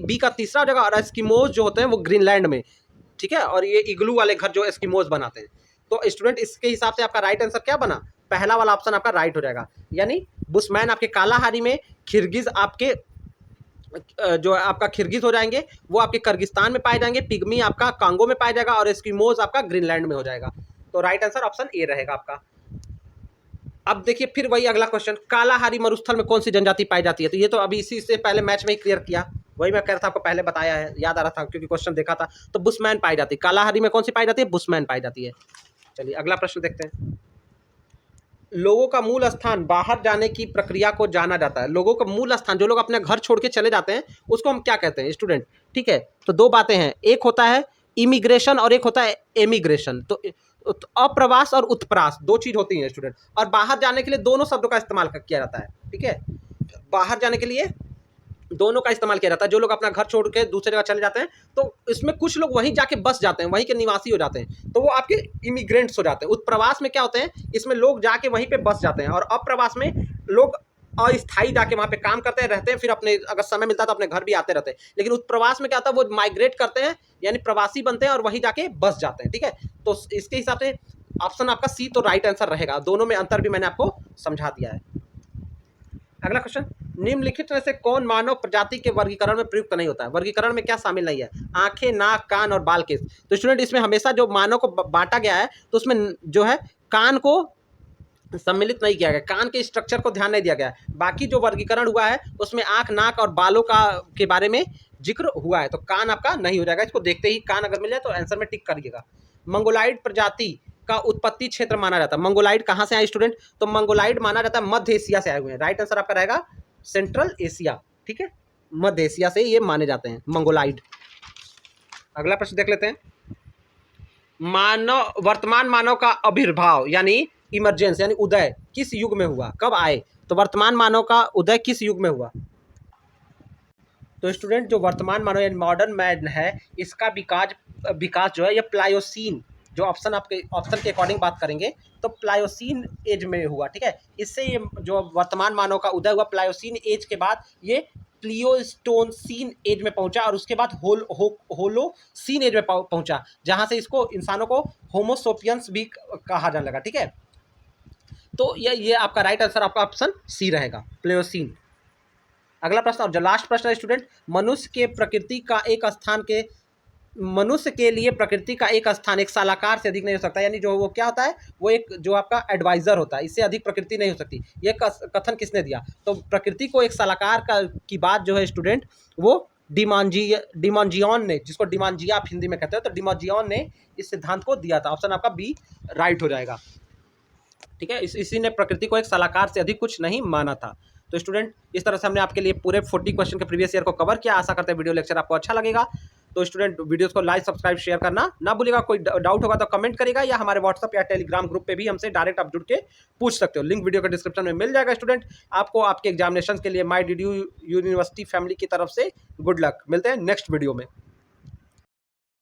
बी का तीसरा जगह, और एस्किमोज जो होते हैं वो ग्रीनलैंड में। ठीक है, और ये इग्लू वाले घर जो एस्किमोज बनाते हैं। तो स्टूडेंट इसके हिसाब से आपका राइट आंसर क्या बना? पहला वाला ऑप्शन आपका राइट हो जाएगा, यानी बुशमैन आपके कालाहारी में, खिरगिज आपके जो आपका खिरगिज हो जाएंगे वो आपके किर्गिस्तान में पाए जाएंगे, पिग्मी आपका कांगो में पाया जाएगा और एस्किमोज आपका ग्रीनलैंड में हो जाएगा। तो राइट आंसर ऑप्शन ए रहेगा आपका। अब देखिए फिर वही अगला क्वेश्चन, कालाहारी मरुस्थल में कौन सी जनजाति पाई जाती है? तो ये तो अभी इसी से पहले मैच में ही क्लियर किया, वही मैं कह रहा था आपको, पहले बताया है, याद आ रहा था क्योंकि क्वेश्चन देखा था। तो बुशमैन पाई जाती है। कालाहारी में कौन सी पाई जाती है? बुशमैन पाई जाती है। चलिए अगला प्रश्न देखते हैं। लोगों का मूल स्थान बाहर जाने की प्रक्रिया को जाना जाता है। लोगों का मूल स्थान, जो लोग अपने घर छोड़ के चले जाते हैं उसको हम क्या कहते हैं स्टूडेंट? ठीक है, तो 2 बातें हैं, एक होता है इमिग्रेशन और एक होता है एमिग्रेशन। तो अप्रवास और उत्प्रास 2 चीज होती हैं स्टूडेंट, और बाहर जाने के लिए दोनों शब्दों का इस्तेमाल किया जाता है। ठीक है, बाहर जाने के लिए दोनों का इस्तेमाल किया जाता है। जो लोग अपना घर छोड़ के दूसरी जगह चले जाते हैं तो इसमें कुछ लोग वहीं जाके बस जाते हैं, वहीं के निवासी हो जाते हैं, तो वो आपके इमिग्रेंट्स हो जाते हैं। उत्प्रवास में क्या होते हैं, इसमें लोग जाके वहीं पे बस जाते हैं, और अप्रवास में लोग अस्थायी जाके वहाँ पे काम करते हैं, रहते हैं, फिर अपने अगर समय मिलता है तो अपने घर भी आते रहते हैं। लेकिन उत्प्रवास में क्या होता है, वो माइग्रेट करते हैं, यानी प्रवासी बनते हैं और वहीं जाके बस जाते हैं। ठीक है, तो इसके हिसाब से ऑप्शन आपका सी तो राइट आंसर रहेगा। दोनों में अंतर भी मैंने आपको समझा दिया है। अगला क्वेश्चन, निम्नलिखित में से कौन मानव प्रजाति के वर्गीकरण में प्रयुक्त नहीं होता है? वर्गीकरण में क्या शामिल नहीं है? आंखें, नाक, कान और बाल केस। तो स्टूडेंट इसमें हमेशा जो मानव को बांटा गया है तो उसमें जो है कान को सम्मिलित नहीं किया गया, कान के स्ट्रक्चर को ध्यान नहीं दिया गया। बाकी जो वर्गीकरण हुआ है उसमें आंख, नाक और बालों का के बारे में जिक्र हुआ है, तो कान आपका नहीं हो जाएगा। इसको देखते ही कान अगर मिल जाए तो आंसर में टिक करिएगा। मंगोलाइड प्रजाति का उत्पत्ति क्षेत्र माना जाता है। मंगोलाइड कहाँ से आए स्टूडेंट? तो मंगोलाइड माना जाता है मध्य एशिया से आए हुए हैं। राइट आंसर आपका रहेगा सेंट्रल एशिया, ठीक है, मध्य एशिया से ये माने जाते हैं मंगोलाइड। अगला प्रश्न देख लेते हैं। वर्तमान मानव का आविर्भाव यानी इमरजेंस यानी उदय किस युग में हुआ, कब आए? तो वर्तमान मानव का उदय किस युग में हुआ? तो स्टूडेंट जो वर्तमान मानव यानी मॉडर्न मैन है, इसका विकास जो है ये प्लायोसीन, जो ऑप्शन के अकॉर्डिंग बात करेंगे तो प्लायोसीन एज में हुआ, ठीक है। इससे ये जो वर्तमान मानव का उदय हुआ प्लायोसीन एज के बाद ये प्लियोस्टोनसीन एज में पहुंचा और उसके बाद होलोसीन एज में पहुंचा, जहां से इसको इंसानों को होमोसोपियंस भी कहा जाने लगा, ठीक है। तो ये आपका राइट आंसर आपका ऑप्शन सी रहेगा, प्लेयोसीन। अगला प्रश्न और जो लास्ट प्रश्न है स्टूडेंट, मनुष्य के लिए प्रकृति का एक स्थान एक सालाकार से अधिक नहीं हो सकता, यानी जो वो क्या होता है, वो एक जो आपका एडवाइजर होता है, इससे अधिक प्रकृति नहीं हो सकती। ये कथन किसने दिया? तो प्रकृति को एक सालाकार की बात जो है स्टूडेंट वो डिमांजियन ने, जिसको डिमांजिया आप हिंदी में कहते हो, तो डिमांजियन ने इस सिद्धांत को दिया था। ऑप्शन आपका बी राइट हो जाएगा, ठीक है। इसी ने प्रकृति को एक सलाहकार से अधिक कुछ नहीं माना था। तो स्टूडेंट इस तरह से हमने आपके लिए पूरे 40 क्वेश्चन के प्रीवियस ईयर को कवर किया। आशा करते हैं वीडियो लेक्चर आपको अच्छा लगेगा। तो स्टूडेंट वीडियोस को लाइक, सब्सक्राइब, शेयर करना ना भूलिएगा। कोई डाउट होगा तो कमेंट करेगा या हमारे व्हाट्सअप या टेलीग्राम ग्रुप पे भी हमसे डायरेक्ट आप जुड़ के पूछ सकते हो। लिंक वीडियो के डिस्क्रिप्शन में मिल जाएगा। स्टूडेंट आपको आपके एग्जामिनेशन के लिए माई डीडू यूनिवर्सिटी फैमिली की तरफ से गुड लक। मिलते हैं नेक्स्ट वीडियो में।